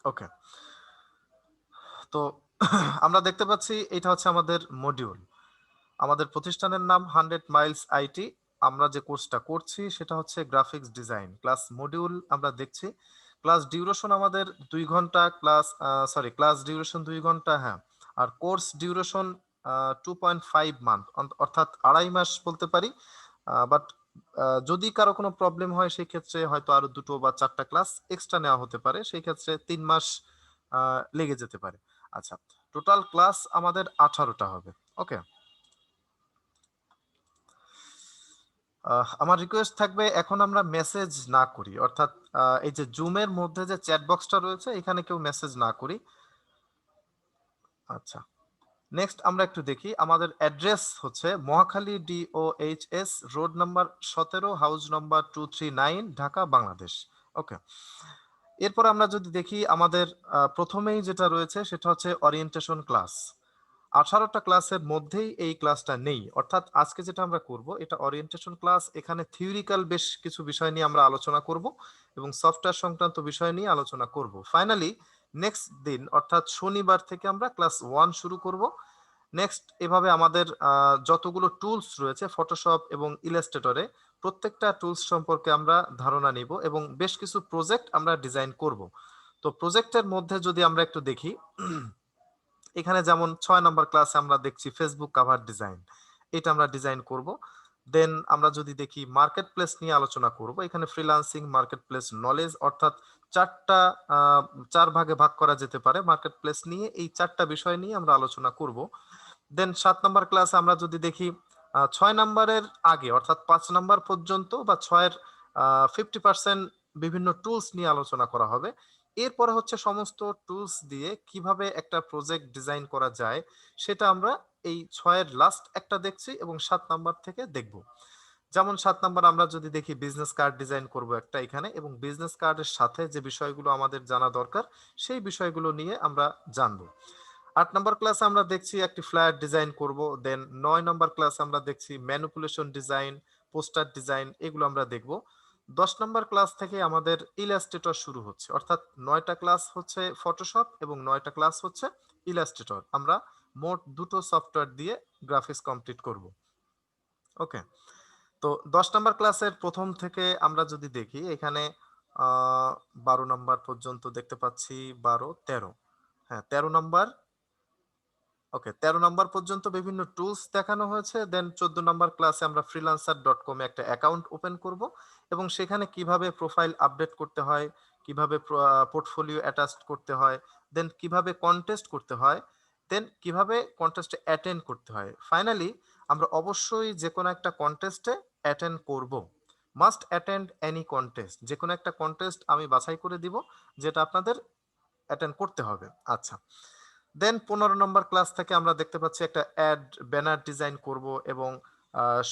ওকে, তো আমরা দেখতে পাচ্ছি এটা হচ্ছে আমাদের মডিউল। আমাদের প্রতিষ্ঠানের নাম 100 মাইলস আইটি। আমরা যে কোর্সটা করছি সেটা হচ্ছে গ্রাফিক্স ডিজাইন ক্লাস মডিউল আমরা দেখছি। ক্লাস ডিউরেশন আমাদের 2 ঘন্টা, ক্লাস ডিউরেশন 2 ঘন্টা, হ্যাঁ। আর কোর্স ডিউরেশন 2.5 মান্থ, অর্থাৎ 2.5 মাস বলতে পারি। বাট যদি কারো কোনো প্রবলেম হয় সেই ক্ষেত্রে হয়তো আরো 2টো বা 4টা ক্লাস এক্সট্রা নেওয়া হতে পারে, সেই ক্ষেত্রে 3 মাস লেগে যেতে পারে। আচ্ছা, টোটাল ক্লাস আমাদের 18টা হবে। ওকে, আমার রিকোয়েস্ট থাকবে এখন আমরা মেসেজ না করি, অর্থাৎ এই যে জুমের মধ্যে যে চ্যাট বক্সটা রয়েছে এখানে কেউ মেসেজ না করি। আচ্ছা, নেক্সট আমরা একটু দেখি আমাদের অ্যাড্রেস হচ্ছে Mohakhali DOHS road number 17, house number 239, Dhaka, Bangladesh. Okay, এরপর আমরা যদি দেখি আমাদের প্রথমেই যেটা রয়েছে সেটা হচ্ছে ওরিয়েন্টেশন ক্লাস। 18টা ক্লাসের মধ্যেই এই ক্লাসটা নেই, অর্থাৎ আজকে যেটা আমরা করব এটা ওরিয়েন্টেশন ক্লাস। এখানে থিওরিক্যাল বেশ কিছু বিষয় নিয়ে আমরা আলোচনা করব এবং সফটওয়্যার সংক্রান্ত বিষয় নিয়ে আলোচনা করব। ফাইনালি নেক্সট দিন অর্থাৎ শনিবার থেকে আমরা ক্লাস 1 শুরু করব। নেক্সট এভাবে আমাদের যতগুলো টুলস রয়েছে ফটোশপ এবং ইলাস্ট্রেটরে, প্রত্যেকটা টুলস সম্পর্কে আমরা ধারণা নিব এবং বেশ কিছু প্রজেক্ট আমরা ডিজাইন করব। তো প্রজেক্টের মধ্যে যদি আমরা একটু দেখি, এখানে যেমন 6 নম্বর ক্লাসে আমরা দেখছি ফেসবুক কাভার ডিজাইন, এটা আমরা ডিজাইন করব। দেন আমরা যদি দেখি মার্কেট প্লেস নিয়ে আলোচনা করব, এখানে ফ্রিল্যান্সিং, মার্কেট প্লেস, নলেজ, অর্থাৎ চারটা আহ, 4 ভাগে ভাগ করা যেতে পারে মার্কেট প্লেস নিয়ে। এই 4টা বিষয় নিয়ে আমরা আলোচনা করব। দেন 7 নম্বর ক্লাসে আমরা যদি দেখি 6 নম্বরের আগে অর্থাৎ 5 নম্বর পর্যন্ত বা 6-এর 50% বিভিন্ন টুলস নিয়ে আলোচনা করা হবে। এরপরে হচ্ছে সমস্ত টুলস দিয়ে কিভাবে একটা প্রজেক্ট ডিজাইন করা যায় সেটা আমরা এই 6-এর লাস্ট একটা দেখছি এবং 7 নম্বর থেকে দেখব। যেমন 7 নম্বর আমরা যদি দেখি বিজনেস কার্ড ডিজাইন করব একটা এখানে, এবং বিজনেস কার্ডের সাথে যে বিষয়গুলো আমাদের জানা দরকার সেই বিষয়গুলো নিয়ে আমরা জানবো। 8 নম্বর ক্লাসে আমরা দেখছি একটি ফ্ল্যাট ডিজাইন করব। দেন 9 নম্বর ক্লাসে আমরা দেখছি ম্যানিপুলেশন ডিজাইন, পোস্টার ডিজাইন, এগুলো আমরা দেখব। 10 নম্বর ক্লাস থেকে আমাদের ইলাস্ট্রেটর শুরু হচ্ছে, অর্থাৎ 9টা ক্লাস হচ্ছে ফটোশপ এবং 9টা ক্লাস হচ্ছে ইলাস্ট্রেটর। আমরা মোট 2টো সফটওয়্যার দিয়ে গ্রাফিক্স কমপ্লিট করব। ওকে, তো 10 নম্বর ক্লাসের প্রথম থেকে আমরা যদি দেখি এখানে 12 নম্বর পর্যন্ত দেখতে পাচ্ছি, 12, 13, হ্যাঁ 13 নম্বর। ওকে, 13 নম্বর পর্যন্ত বিভিন্ন টুলস দেখানো হয়েছে। দেন 14 নম্বর ক্লাসে আমরা freelancer.com একটা অ্যাকাউন্ট ওপেন করব এবং সেখানে কিভাবে প্রোফাইল আপডেট করতে হয়, কিভাবে পোর্টফোলিও অ্যাটাচ করতে হয়, দেন কিভাবে কন্টেস্ট করতে হয়, দেন কিভাবে কন্টেস্টে অ্যাটেন্ড করতে হয়। ফাইনালি আমরা অবশ্যই যে কোনো একটা কন্টেস্টে অ্যাটেন্ড করব। মাস্ট অ্যাটেন্ড এনি কন্টেস্ট, যে কোনো একটা কন্টেস্ট আমি বাছাই করে দিব যেটা আপনাদের অ্যাটেন্ড করতে হবে। আচ্ছা, দেন 15 নম্বর ক্লাস থেকে আমরা দেখতে পাচ্ছি একটা অ্যাড ব্যানার ডিজাইন করব এবং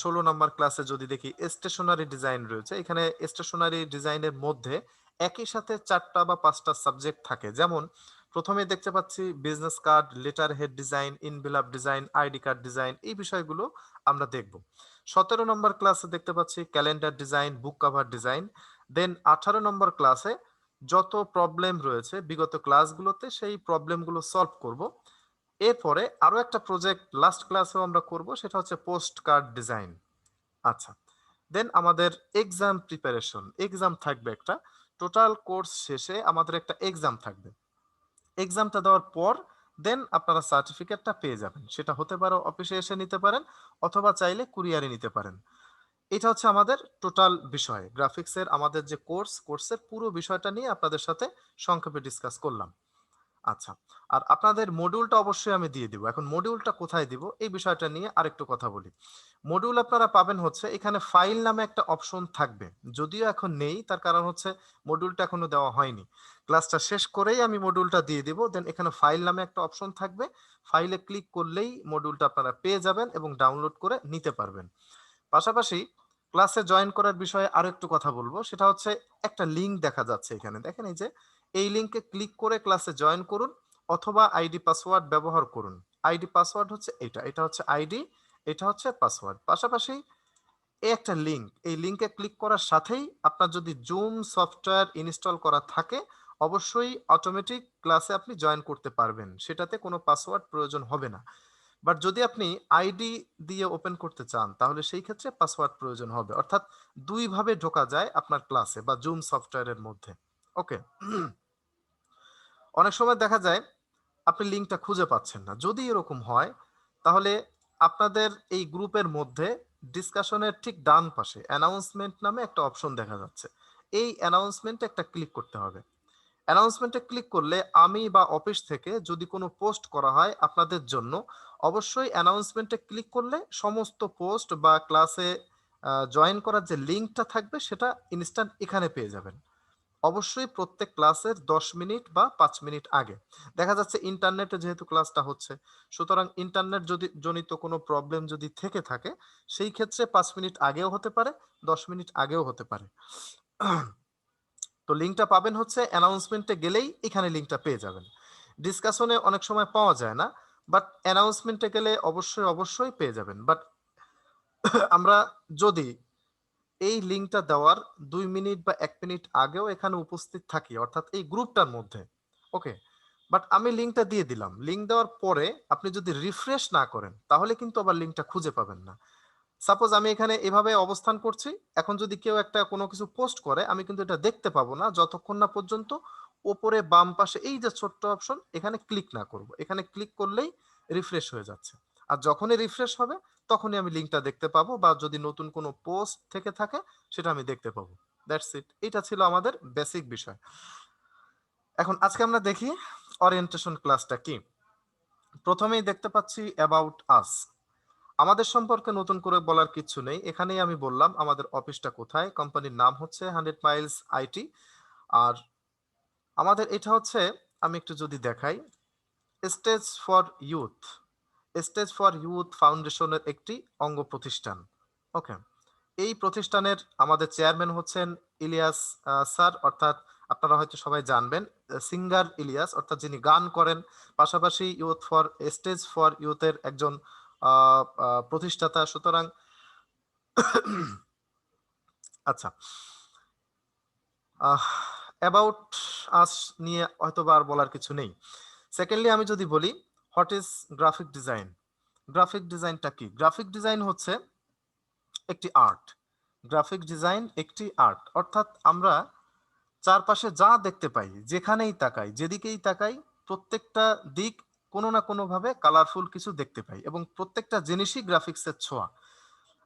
16 নম্বর ক্লাসে যদি দেখি স্টেশনারি ডিজাইন রয়েছে। এখানে স্টেশনারি ডিজাইনের মধ্যে একই সাথে 4টা বা 5টা সাবজেক্ট থাকে। যেমন প্রথমে দেখতে পাচ্ছি business card, letter head design, envelope design, ID card design, এই বিষয়গুলো আমরা দেখব। 17 নম্বর ক্লাসে দেখতে পাচ্ছি calendar design, book cover design. Then 18 নম্বর ক্লাসে যত প্রবলেম রয়েছে বিগত ক্লাসগুলোতে সেই প্রবলেমগুলো সলভ করব। এরপরে আরো একটা প্রজেক্ট লাস্ট ক্লাসেও আমরা করব, সেটা হচ্ছে পোস্ট কার্ড ডিজাইন। আচ্ছা, দেন আমাদের এক্সাম প্রিপারেশন, এক্সাম থাকবে একটা। টোটাল কোর্স শেষে আমাদের একটা এক্সাম থাকবে। এক্সামটা দেওয়ার পর দেন আপনারা সার্টিফিকেটটা পেয়ে যাবেন। সেটা হতে পারে অফিসে এসে নিতে পারেন অথবা চাইলে কুরিয়ারে নিতে পারেন। এটা হচ্ছে আমাদের টোটাল বিষয় গ্রাফিক্সের আমাদের যে কোর্সের পুরো বিষয়টা নিয়ে আপনাদের সাথে সংক্ষেপে ডিসকাস করলাম। আচ্ছা, আর আপনাদের মডিউলটা অবশ্যই আমি দিয়ে দিব। এখন মডিউলটা কোথায় দিব এই বিষয়টা নিয়ে আরেকটু কথা বলি। মডিউল আপনারা পাবেন হচ্ছে এখানে ফাইল নামে একটা অপশন থাকবে, যদিও এখন নেই, তার কারণ হচ্ছে মডিউলটা এখনো দেওয়া হয়নি। ক্লাসটা শেষ করেই আমি মডিউলটা দিয়ে দিব। দেন এখানে ফাইল নামে একটা অপশন থাকবে, ফাইলে ক্লিক করলেই মডিউলটা আপনারা পেয়ে যাবেন এবং ডাউনলোড করে নিতে পারবেন। পাশাপাশি ক্লাসে জয়েন করার বিষয়ে আরো একটু কথা বলবো, সেটা হচ্ছে একটা লিংক দেখা যাচ্ছে এখানে, দেখেন এই যে এই লিংকে ক্লিক করে ক্লাসে জয়েন করুন অথবা আইডি পাসওয়ার্ড ব্যবহার করুন। আইডি পাসওয়ার্ড হচ্ছে এটা, এটা হচ্ছে আইডি, এটা হচ্ছে পাসওয়ার্ড। পাশাপাশি এই একটা লিংক, এই লিংকে ক্লিক করার সাথেই আপনার যদি জুম সফটওয়্যার ইনস্টল করা থাকে অবশ্যই অটোমেটিক ক্লাসে আপনি জয়েন করতে পারবেন, সেটাতে কোনো পাসওয়ার্ড প্রয়োজন হবে না। বাট যদি আপনি আইডি দিয়ে ওপেন করতে চান তাহলে সেই ক্ষেত্রে পাসওয়ার্ড প্রয়োজন হবে, অর্থাৎ দুই ভাবে ঢোকা যায় আপনার ক্লাসে বা জুম সফটওয়্যারের মধ্যে। ওকে। অনেক সময় দেখা যায় আপনি লিঙ্কটা খুঁজে পাচ্ছেন না। যদি এরকম হয় তাহলে আপনাদের এই গ্রুপের মধ্যে ডিসকাশনের ঠিক ডান পাশে অ্যানাউন্সমেন্ট নামে একটা অপশন দেখা যাচ্ছে। এই অ্যানাউন্সমেন্টে একটা ক্লিক করতে হবে। অ্যানাউন্সমেন্টে ক্লিক করলে আমি বা অফিস থেকে যদি কোনো পোস্ট করা হয় আপনাদের জন্য, অবশ্যই অ্যানাউন্সমেন্টে ক্লিক করলে সমস্ত পোস্ট বা ক্লাসে জয়েন করার যে লিঙ্কটা থাকবে সেটা ইনস্ট্যান্ট এখানে পেয়ে যাবেন। অবশ্যই প্রত্যেক ক্লাসের 10 মিনিট বা 5 মিনিট আগে। দেখা যাচ্ছে ইন্টারনেটে যেহেতু ক্লাসটা হচ্ছে, সুতরাং ইন্টারনেট যদি জনিত কোনো প্রবলেম যদি থেকে থাকে, সেই ক্ষেত্রে 5 মিনিট আগেও হতে পারে, 10 মিনিট আগেও হতে পারে। তো লিঙ্কটা পাবেন হচ্ছে অ্যানাউন্সমেন্টে গেলেই এখানে লিঙ্কটা পেয়ে যাবেন। ডিসকাশনে অনেক সময় পাওয়া যায় না, বাট অ্যানাউন্সমেন্টে গেলে অবশ্যই অবশ্যই পেয়ে যাবেন। বাট আমরা যদি এই লিঙ্কটা দেওয়ার 2 মিনিট বা 1 মিনিট আগেও এখানে উপস্থিত থাকি, অর্থাৎ এই গ্রুপটার মধ্যে, ওকে, বাট আমি লিঙ্কটা দিয়ে দিলাম, লিঙ্ক দেওয়ার পরে আপনি যদি রিফ্রেশ না করেন তাহলে কিন্তু আবার লিঙ্কটা খুঁজে পাবেন না। সাপোজ আমি এখানে এভাবে অবস্থান করছি, এখন যদি কেউ একটা কোনো কিছু পোস্ট করে আমি কিন্তু এটা দেখতে পাবো না যতক্ষণ না পর্যন্ত ওপরে বাম পাশে এই যে ছোট্ট অপশন এখানে ক্লিক না করব। এখানে ক্লিক করলেই রিফ্রেশ হয়ে যাচ্ছে, আর যখনই রিফ্রেশ হবে তখনই আমি লিঙ্কটা দেখতে পাবো, বা যদি নতুন কোনো পোস্ট থেকে থাকে সেটা আমি দেখতে পাবো। That's it. এটা ছিল আমাদের বেসিক বিষয়। এখন আজকে আমরা দেখি ওরিয়েন্টেশন ক্লাসটা কি। প্রথমেই দেখতে পাচ্ছি অ্যাবাউট আস। আমাদের সম্পর্কে নতুন করে বলার কিছু নেই, এখানেই আমি বললাম আমাদের অফিসটা কোথায়, কোম্পানির নাম হচ্ছে 100 মাইলস আইটি। আর আমাদের এটা হচ্ছে, আমি একটু যদি দেখাই, stage for youth, stage for youth ফাউন্ডেশনের একটি অঙ্গ প্রতিষ্ঠান। ওকে। এই প্রতিষ্ঠানের আমাদের চেয়ারম্যান হচ্ছেন ইলিয়াস স্যার, অর্থাৎ আপনারা হয়তো সবাই জানবেন সিঙ্গার ইলিয়াস, অর্থাৎ যিনি গান করেন, পাশাপাশি ইউথ ফর স্টেজ ফর ইউথের একজন প্রতিষ্ঠাতা। সুতরাং আচ্ছা, অ্যাবাউট আস নিয়ে হয়তো আর বলার কিছু নেই। সেকেন্ডলি আমি যদি বলি what is graphic design. Graphic ডিজাইনটা কি? গ্রাফিক ডিজাইন হচ্ছে একটি আর্ট। গ্রাফিক ডিজাইন একটি আর্ট, অর্থাৎ আমরা চারপাশে যা দেখতে পাই, যেখানেই তাকাই, যেদিকেই তাকাই, প্রত্যেকটা দিক কোনো না কোনো ভাবে কালারফুল কিছু দেখতে পাই, এবং প্রত্যেকটা জিনিসই গ্রাফিক্সের ছোঁয়া।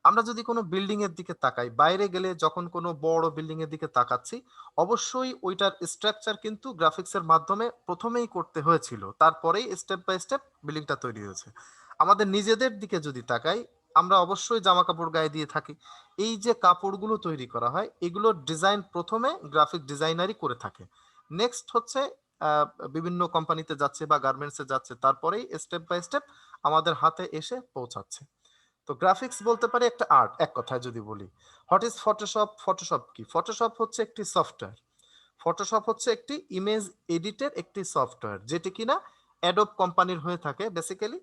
আমরা যদি কোনো বিল্ডিং এর দিকে তাকাই, বাইরে গেলে যখন কোনো বড় বিল্ডিং এর দিকে তাকাচ্ছি, অবশ্যই ওইটার স্ট্রাকচার কিন্তু গ্রাফিক্সের মাধ্যমে প্রথমেই করতে হয়েছিল, তারপরেই স্টেপ বাই স্টেপ বিল্ডিংটা তৈরি হয়েছে। আমাদের নিজেদের দিকে যদি তাকাই, আমরা অবশ্যই জামা কাপড় গায়ে দিয়ে থাকি। এই যে কাপড়গুলো তৈরি করা হয় এগুলোর ডিজাইন প্রথমে গ্রাফিক ডিজাইনারই করে থাকে। নেক্সট হচ্ছে আহ, বিভিন্ন কোম্পানিতে যাচ্ছে বা গার্মেন্টসে যাচ্ছে, তারপরেই স্টেপ বাই স্টেপ আমাদের হাতে এসে পৌঁছাচ্ছে। তো গ্রাফিক্স বলতে পারি একটা আর্ট, এক কথায় যদি বলি। What is Photoshop? ফটোশপ কি? ফটোশপ হচ্ছে একটি সফটওয়্যার। ফটোশপ হচ্ছে একটি ইমেজ এডিটের একটি সফটওয়্যার, যেটি কিনা অ্যাডোব কোম্পানির হয়ে থাকে বেসিক্যালি।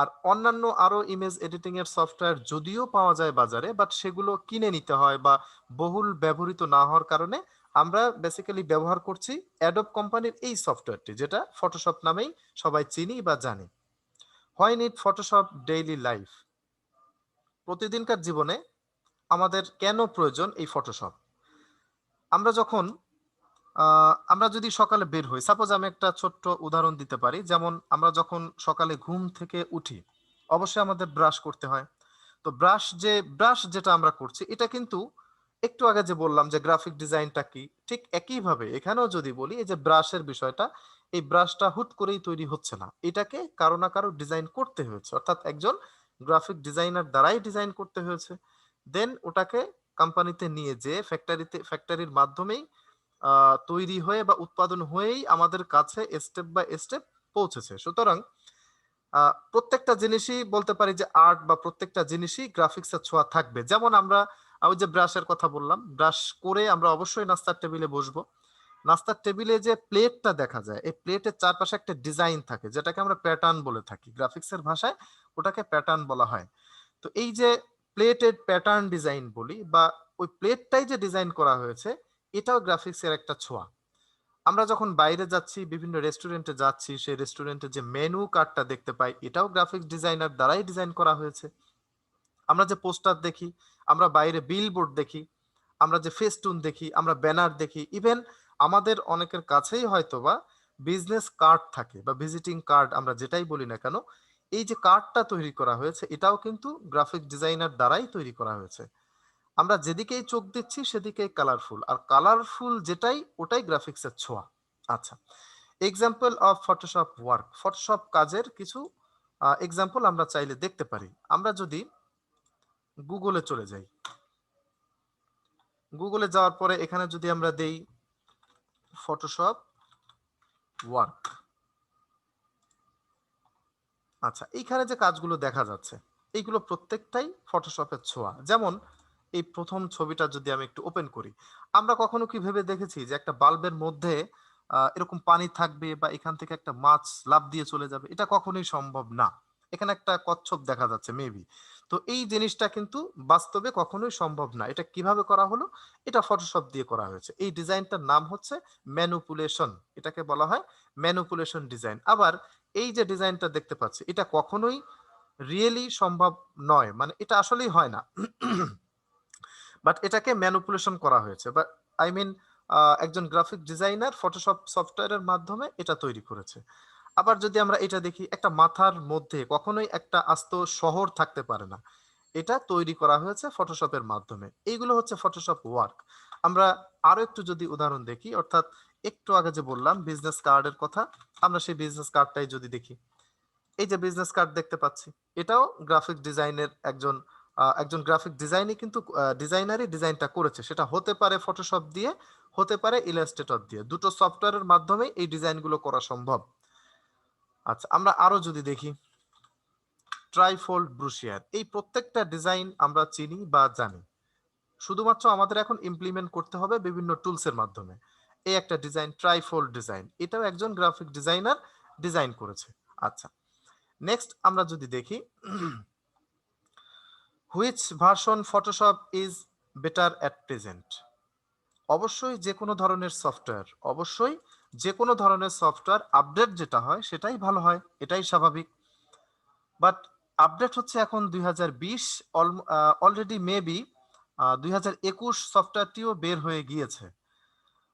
আর অন্যান্য আরো ইমেজ এডিটিং এর সফটওয়্যার যদিও পাওয়া যায় বাজারে, বাট সেগুলো কিনে নিতে হয় বা বহুল ব্যবহৃত না হওয়ার কারণে আমরা বেসিক্যালি ব্যবহার করছি অ্যাডোব কোম্পানির এই সফটওয়্যারটি, যেটা ফটোশপ নামেই সবাই চিনি বা জানি। Why need Photoshop daily life? প্রতিদিনকার জীবনে আমাদের কেন প্রয়োজন এই ফটোশপ? আমরা যখন আমরা যদি সকালে বের হই, সাপোজ আমি একটা ছোট্ট উদাহরণ দিতে পারি, যেমন আমরা যখন সকালে ঘুম থেকে উঠি অবশ্যই আমাদের ব্রাশ করতে হয়। তো ব্রাশ যেটা আমরা করছি এটা কিন্তু একটু আগে যে বললাম যে গ্রাফিক ডিজাইনটা কি, ঠিক একইভাবে এখানেও যদি বলি এই যে ব্রাশের বিষয়টা, এই ব্রাশটা হুট করেই তৈরি হচ্ছে না, এটাকে কারো না কারো ডিজাইন করতে হয়েছে, অর্থাৎ একজন গ্রাফিক ডিজাইনার দ্বারাই ডিজাইন করতে হয়েছে। দেন ওটাকে কোম্পানিতে নিয়ে যে ফ্যাক্টরির মাধ্যমেই তৈরি হয়ে বা উৎপাদন হয়েই আমাদের কাছে স্টেপ বাই স্টেপ পৌঁছেছে। সুতরাং প্রত্যেকটা জিনিসই বলতে পারি যে আর্ট, বা প্রত্যেকটা জিনিসই গ্রাফিক্সের ছোঁয়া থাকবে। যেমন আমরা ওই যে ব্রাশের কথা বললাম, ব্রাশ করে আমরা অবশ্যই নাস্তার টেবিলে বসবো। নাস্তার টেবিলে যে প্লেটটা দেখা যায়, এই প্লেটের চারপাশে একটা ডিজাইন থাকে যেটাকে আমরা প্যাটার্ন বলে থাকি, গ্রাফিক্সের ভাষায় ওটাকে প্যাটার্ন বলা হয়। তো এই যে প্লেটের প্যাটার্ন ডিজাইন বলি, বা ওই প্লেটটাই যে ডিজাইন করা হয়েছে, এটাও গ্রাফিক্সের একটা ছোঁয়া। আমরা যখন বাইরে যাচ্ছি, বিভিন্ন রেস্টুরেন্টে যাচ্ছি, সেই রেস্টুরেন্টে যে মেনু কার্ডটা দেখতে পাই, এটাও গ্রাফিক্স ডিজাইনার দ্বারাই ডিজাইন করা হয়েছে। আমরা যে পোস্টার দেখি, আমরা বাইরে বিলবোর্ড দেখি, আমরা যে ফেস্টুন দেখি, আমরা ব্যানার দেখি, ইভেন আমাদের অনেকের কাছেই হয়তোবা বিজনেস কার্ড থাকে বা ভিজিটিং কার্ড আমরা যেটাই বলি না কেন, এই যে কার্ডটা তৈরি করা হয়েছে এটাও কিন্তু গ্রাফিক ডিজাইনার দ্বারাই তৈরি করা হয়েছে। আমরা যেদিকেই চোখ দিচ্ছি সেদিকেই কালারফুল, আর কালারফুল যেটাই ওটাই গ্রাফিক্সের ছোঁয়া। আচ্ছা, example of Photoshop work, Photoshop কাজের কিছু এক্সাম্পল আমরা চাইলে দেখতে পারি। আমরা যদি গুগলে চলে যাই, গুগলে যাওয়ার পরে এখানে যদি আমরা দেই ফটোশপ ওয়ার্ক, আচ্ছা এইখানে যে কাজগুলো দেখা যাচ্ছে এইগুলো প্রত্যেকটাই ফটোশপের ছোঁয়া। যেমন এই প্রথম ছবিটা যদি আমি একটু ওপেন করি, আমরা কখনো কি ভেবে দেখেছি যে একটা বাল্বের মধ্যে এরকম পানি থাকবে বা এখান থেকে একটা মাছ লাফ দিয়ে চলে যাবে? এটা কখনোই সম্ভব না। এখানে একটা কচ্ছপ দেখা যাচ্ছে মেবি। তো এই জিনিসটা কিন্তু বাস্তবে কখনোই সম্ভব না। এটা কিভাবে করা হলো? এটা ফটোশপ দিয়ে করা হয়েছে। এই ডিজাইনটার নাম হচ্ছে ম্যানুপুলেশন। এটাকে বলা হয় ম্যানুপুলেশন ডিজাইন। আবার এই যে ডিজাইনটা দেখতে পাচ্ছি এটা কখনোই রিয়েলি সম্ভব নয়, মানে এটা আসলেই হয় না। বাট এটাকে ম্যানুপুলেশন করা হয়েছে, বা আই মিন একজন গ্রাফিক ডিজাইনার ফটোশপ সফটওয়্যারের মাধ্যমে এটা তৈরি করেছে। আবার যদি আমরা এটা দেখি, একটা মাথার মধ্যে কখনোই একটা আস্ত শহর থাকতে পারে না, এটা তৈরি করা হয়েছে ফটোশপের মাধ্যমে। এইগুলো হচ্ছে ফটোশপ ওয়ার্ক। আমরা আরো একটু যদি উদাহরণ দেখি, অর্থাৎ একটু আগে যে বললাম বিজনেস কার্ডের কথা, আমরা সেই বিজনেস কার্ডটাই যদি দেখি, এই যে বিজনেস কার্ড দেখতে পাচ্ছি, এটাও গ্রাফিক ডিজাইনের একজন গ্রাফিক ডিজাইনই কিন্তু ডিজাইনারই ডিজাইনটা করেছে। সেটা হতে পারে ফটোশপ দিয়ে, হতে পারে ইলাস্ট্রেটর দিয়ে, দুটো সফটওয়্যারের মাধ্যমে এই ডিজাইনগুলো করা সম্ভব। আচ্ছা, আমরা আরো যদি দেখি ট্রাইফোল্ড ব্রুশিয়ার, এই প্রত্যেকটা ডিজাইন আমরা চিনি বা জানি, শুধুমাত্র আমাদের এখন ইমপ্লিমেন্ট করতে হবে বিভিন্ন টুলসের মাধ্যমে। এই একটা ডিজাইন ট্রাইফোল্ড ডিজাইন, এটাও একজন গ্রাফিক ডিজাইনার ডিজাইন করেছে। আচ্ছা, নেক্সট আমরা যদি দেখি which version Photoshop is better at present, অবশ্যই যে কোনো ধরনের সফটওয়্যার, অবশ্যই যে কোনো ধরনের সফটওয়্যার আপডেট যেটা হয় সেটাই ভালো হয়, এটাই স্বাভাবিক। বাট আপডেট হচ্ছে এখন 2020, অলরেডি মেবি 2021 সফটওয়্যারটিও বের হয়ে গিয়েছে।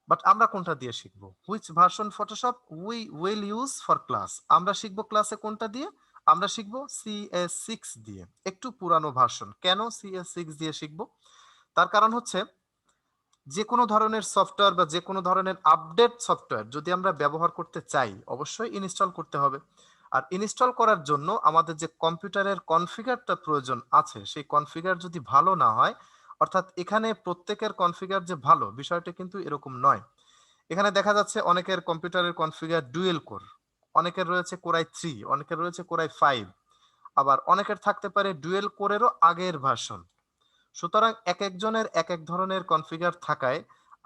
বাট আমরা কোনটা দিয়ে শিখবো? Which version Photoshop we will use for class, আমরা শিখবো ক্লাসে কোনটা দিয়ে? আমরা শিখবো CS6 দিয়ে, একটু পুরানো ভার্সন। কেন CS6 দিয়ে শিখবো? তার কারণ হচ্ছে যে কোনো ধরনের সফটওয়্যার বা যে কোনো ধরনের আপডেট সফটওয়্যার যদি আমরা ব্যবহার করতে চাই, অবশ্যই ইনস্টল করতে হবে। আর ইনস্টল করার জন্য আমাদের যে কম্পিউটারের কনফিগারটা প্রয়োজন আছে, সেই কনফিগার যদি ভালো না হয়, অর্থাৎ এখানে প্রত্যেকের কনফিগার যে ভালো, বিষয়টা কিন্তু এরকম নয়। এখানে দেখা যাচ্ছে অনেকের কম্পিউটারের কনফিগার ডুয়েল কোর, অনেকের রয়েছে কোরাই 3, অনেকের রয়েছে কোরাই 5, আবার অনেকের থাকতে পারে ডুয়েল কোরেরও আগের ভার্সন। সুতরাং এক একজনের এক এক ধরনের কনফিগার থাকায়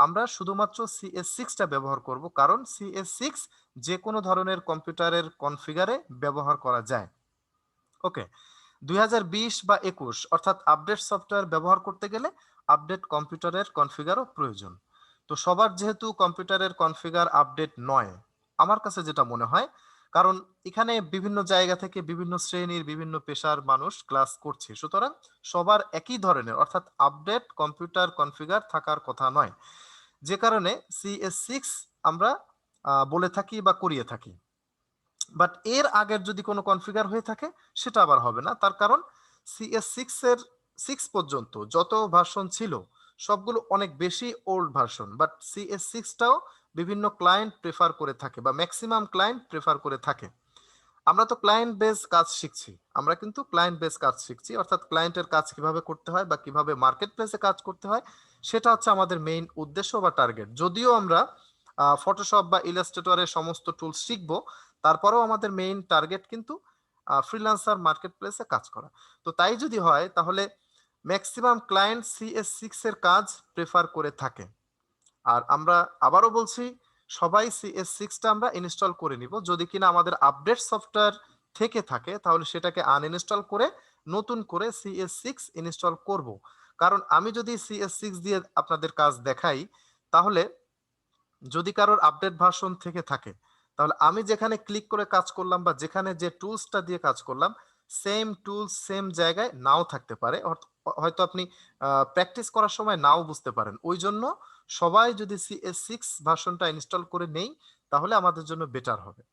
আমরা শুধুমাত্র CS6টা ব্যবহার করব, কারণ CS6 যে কোনো ধরনের কম্পিউটারের কনফিগারে ব্যবহার করা যায়। ওকে, 2020 বা 21 অর্থাৎ আপডেট সফটওয়্যার ব্যবহার করতে গেলে আপডেট কম্পিউটারের কনফিগারও প্রয়োজন। তো সবার যেহেতু কম্পিউটারের কনফিগার আপডেট নয়, আমার কাছে যেটা মনে হয়, কারণ এখানে বিভিন্ন জায়গা থেকে বিভিন্ন শ্রেণীর বিভিন্ন পেশার মানুষ ক্লাস করছে, সুতরাং সবার একই ধরনের অর্থাৎ আপডেট কম্পিউটার কনফিগার থাকার কথা নয়, যে কারণে CS6 আমরা বলে থাকি বা করিয়ে থাকি। বাট এর আগের যদি কোনো কনফিগার হয়ে থাকে সেটা আবার হবে না, তার কারণ CS6 এর 6 পর্যন্ত যত ভার্সন ছিল সবগুলো অনেক বেশি ওল্ড ভার্সন, বাট CS6টাও বিভিন্ন ক্লায়েন্ট প্রেফার করে থাকে বা ম্যাক্সিমাম ক্লায়েন্ট প্রেফার করে থাকে। আমরা তো ক্লায়েন্ট বেস কাজ শিখছি, আমরা কিন্তু ক্লায়েন্ট বেস কাজ শিখছি, অর্থাৎ ক্লায়েন্টের কাজ কিভাবে করতে হয় বা কিভাবে মার্কেট প্লেসে কাজ করতে হয়, সেটা হচ্ছে আমাদের মেইন উদ্দেশ্য বা টার্গেট। যদিও আমরা ফটোশপ বা ইলাস্ট্রেটরের সমস্ত টুলস শিখবো, তারপরেও আমাদের মেইন টার্গেট কিন্তু ফ্রিল্যান্সার মার্কেট প্লেসে কাজ করা। তো তাই যদি হয় তাহলে ম্যাক্সিমাম ক্লায়েন্ট CS6 এর কাজ প্রেফার করে থাকে। আর আমরা আবারও বলছি, সবাই CS6টা আমরা ইনস্টল করে নিব, যদি কিনা আমাদের আপডেট সফটওয়্যার থেকে থাকে তাহলে সেটাকে আনইনস্টল করে নতুন করে CS6 ইনস্টল করব। কারণ আমি যদি CS6 দিয়ে আপনাদের কাজ দেখাই, তাহলে যদি কারোর আপডেট ভার্সন থেকে থাকে, তাহলে আমি যেখানে ক্লিক করে কাজ করলাম বা যেখানে যে টুলসটা দিয়ে কাজ করলাম, সেম টুলস সেম জায়গায় নাও থাকতে পারে। হয়তো আপনি প্র্যাকটিস করার সময় নাও বুঝতে পারেন। ওই জন্য সবাই যদি CS6 ভার্সনটা ইনস্টল করে নেই, তাহলে আমাদের জন্য বেটার হবে।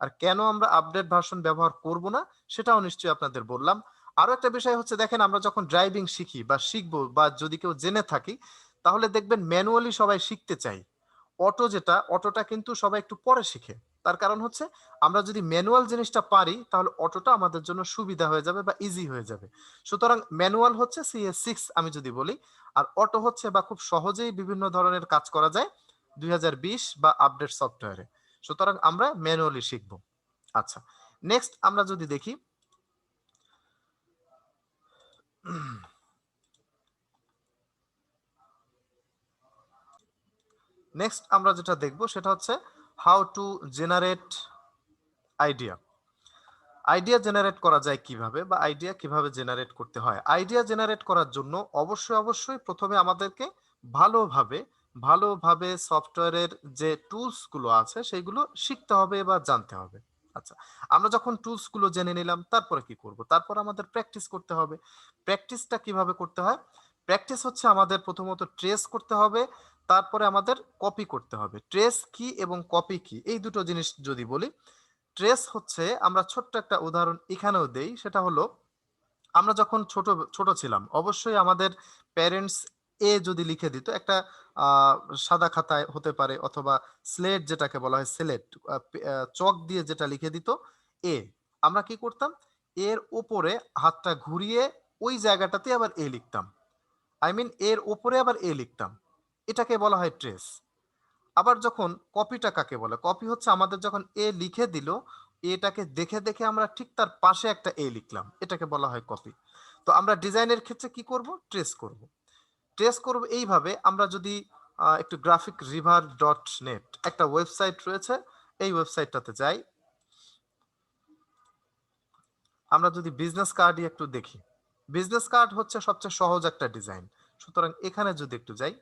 আর কেন আমরা আপডেট ভার্সন ব্যবহার করব না, সেটাও নিশ্চয়ই আপনাদের বললাম। আরো একটা বিষয় হচ্ছে, দেখেন আমরা যখন ড্রাইভিং শিখি বা শিখবো বা যদি কেউ জেনে থাকি, তাহলে দেখবেন ম্যানুয়ালি সবাই শিখতে চাই। অটোটা কিন্তু সবাই একটু পরে শিখে। তার কারণ হচ্ছে, আমরা যদি ম্যানুয়াল জিনিসটা পারি, তাহলে অটোটা আমাদের জন্য সুবিধা হয়ে যাবে বা ইজি হয়ে যাবে। সুতরাং ম্যানুয়াল হচ্ছে CS6 আমি যদি বলি, আর অটো হচ্ছে বা খুব সহজেই বিভিন্ন ধরনের কাজ করা যায় 2020 বা আপডেট সফটওয়্যারে। সুতরাং আমরা ম্যানুয়ালি শিখব। আচ্ছা, নেক্সট আমরা যদি দেখি, নেক্সট আমরা যেটা দেখব সেটা হচ্ছে how to generate idea. Idea generate করা যায় কিভাবে, বা আইডিয়া কিভাবে জেনারেট করতে হয়। আইডিয়া জেনারেট করার জন্য অবশ্যই প্রথমে আমাদেরকে ভালোভাবে ভালোভাবে সফটওয়্যারের যে টুলস গুলো আছে সেগুলো শিখতে হবে বা জানতে হবে। আচ্ছা, আমরা যখন টুলস গুলো জেনে নিলাম, তারপরে কি করব? তারপর আমাদের প্র্যাকটিস করতে হবে। প্র্যাকটিসটা কিভাবে করতে হয়? প্র্যাকটিস হচ্ছে আমাদের প্রথমত ট্রেস করতে হবে, তারপরে আমাদের কপি করতে হবে। ট্রেস কি এবং কপি কি, এই দুটো জিনিস যদি বলি, ট্রেস হচ্ছে, আমরা ছোট্ট একটা উদাহরণ এখানেও দেই, সেটা হলো আমরা যখন ছোট ছোট ছিলাম, অবশ্যই আমাদের প্যারেন্টস যদি লিখে দিত একটা আহ, সাদা খাতায় হতে পারে, অথবা স্লেট যেটাকে বলা হয় স্লেট, চক দিয়ে যেটা লিখে দিত এ, আমরা কি করতাম, এর উপরে হাতটা ঘুরিয়ে ওই জায়গাটাতে আবার লিখতাম। এর উপরে আবার লিখতাম। এটাকে বলা হয় ট্রেস। আবার যখন কপিটা কাকে বলে, কপি হচ্ছে আমাদের যখন লিখে দিল, এটাকে দেখে দেখে আমরা ঠিক তার পাশে একটা লিখলাম, এটাকে বলা হয় কপি। তো আমরা ডিজাইনের ক্ষেত্রে কি করব? ট্রেস করব। ট্রেস করব এইভাবে, আমরা যদি একটু গ্রাফিক রিভার ডট নেট একটা ওয়েবসাইট রয়েছে, এই ওয়েবসাইটটাতে যাই, আমরা যদি বিজনেস কার্ডই একটু দেখি, বিজনেস কার্ড হচ্ছে সবচেয়ে সহজ একটা ডিজাইন। সুতরাং এখানে যদি একটু যাই,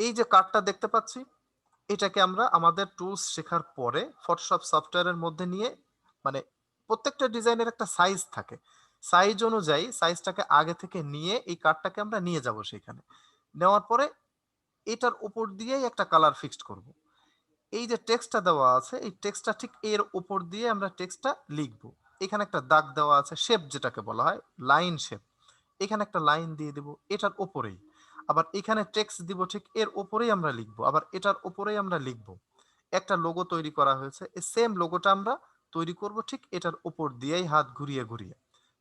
এই যে কার্ডটা দেখতে পাচ্ছি, এটাকে আমরা আমাদের টুলস শেখার পরে ফটোশপ সফটওয়্যারের মধ্যে নিয়ে, মানে প্রত্যেকটা ডিজাইনের একটা সাইজ থাকে, সাইজ অনুযায়ী সাইজটাকে আগে থেকে নিয়ে এই কার্ডটাকে আমরা নিয়ে যাব সেখানে। নেওয়ার পরে এটার উপর দিয়েই একটা কালার ফিক্সড করব। এই যে টেক্সটটা দেওয়া আছে, এই টেক্সটটা ঠিক এর উপর দিয়ে আমরা টেক্সটটা লিখব। এখানে একটা দাগ দেওয়া আছে, শেপ যেটাকে বলা হয় লাইন শেপ, এখানে একটা লাইন দিয়ে দিব এটার উপরেই। আবার এখানে টেক্সট দিব, ঠিক এর উপরেই আমরা লিখবো, আবার এটার উপরেই আমরা লিখবো। একটা লোগো তৈরি করা হয়েছে, এই সেম লোগোটা আমরা তৈরি করব ঠিক এটার উপর দিয়েই হাত ঘুরিয়ে ঘুরিয়ে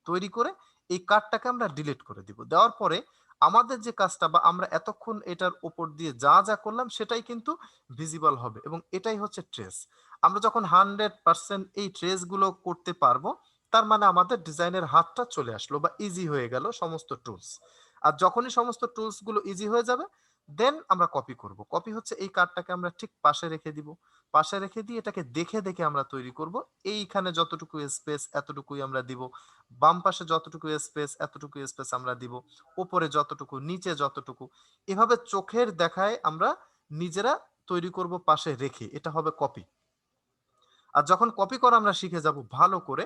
তৈরি করে এই কার্ডটাকে আমরা ডিলিট করে দিব। দেওয়ার পরে আমাদের যে কাজটা, বা আমরা এতক্ষণ এটার উপর দিয়ে যা যা করলাম, সেটাই কিন্তু ভিজিবল হবে, এবং এটাই হচ্ছে ট্রেস। আমরা যখন 100% এই ট্রেস গুলো করতে পারবো, তার মানে আমাদের ডিজাইনের হাতটা চলে আসলো বা ইজি হয়ে গেল সমস্ত টুলস। আর যখনই সমস্ত টুলস গুলো ইজি হয়ে যাবে, দেন আমরা কপি করব। কপি হচ্ছে এই কার্ডটাকে আমরা ঠিক পাশে রেখে দিব, পাশে রেখে দিয়ে এটাকে দেখে দেখে আমরা তৈরি করব। এইখানে যতটুকু স্পেস এতটুকুই আমরা দিব, বাম পাশে যতটুকু স্পেস এতটুকু স্পেস আমরা দিব, উপরে যতটুকু নিচে যতটুকু, এভাবে চোখের দেখায় আমরা নিজেরা তৈরি করব পাশে রেখে, এটা হবে কপি। আর যখন কপি করা আমরা শিখে যাব ভালো করে,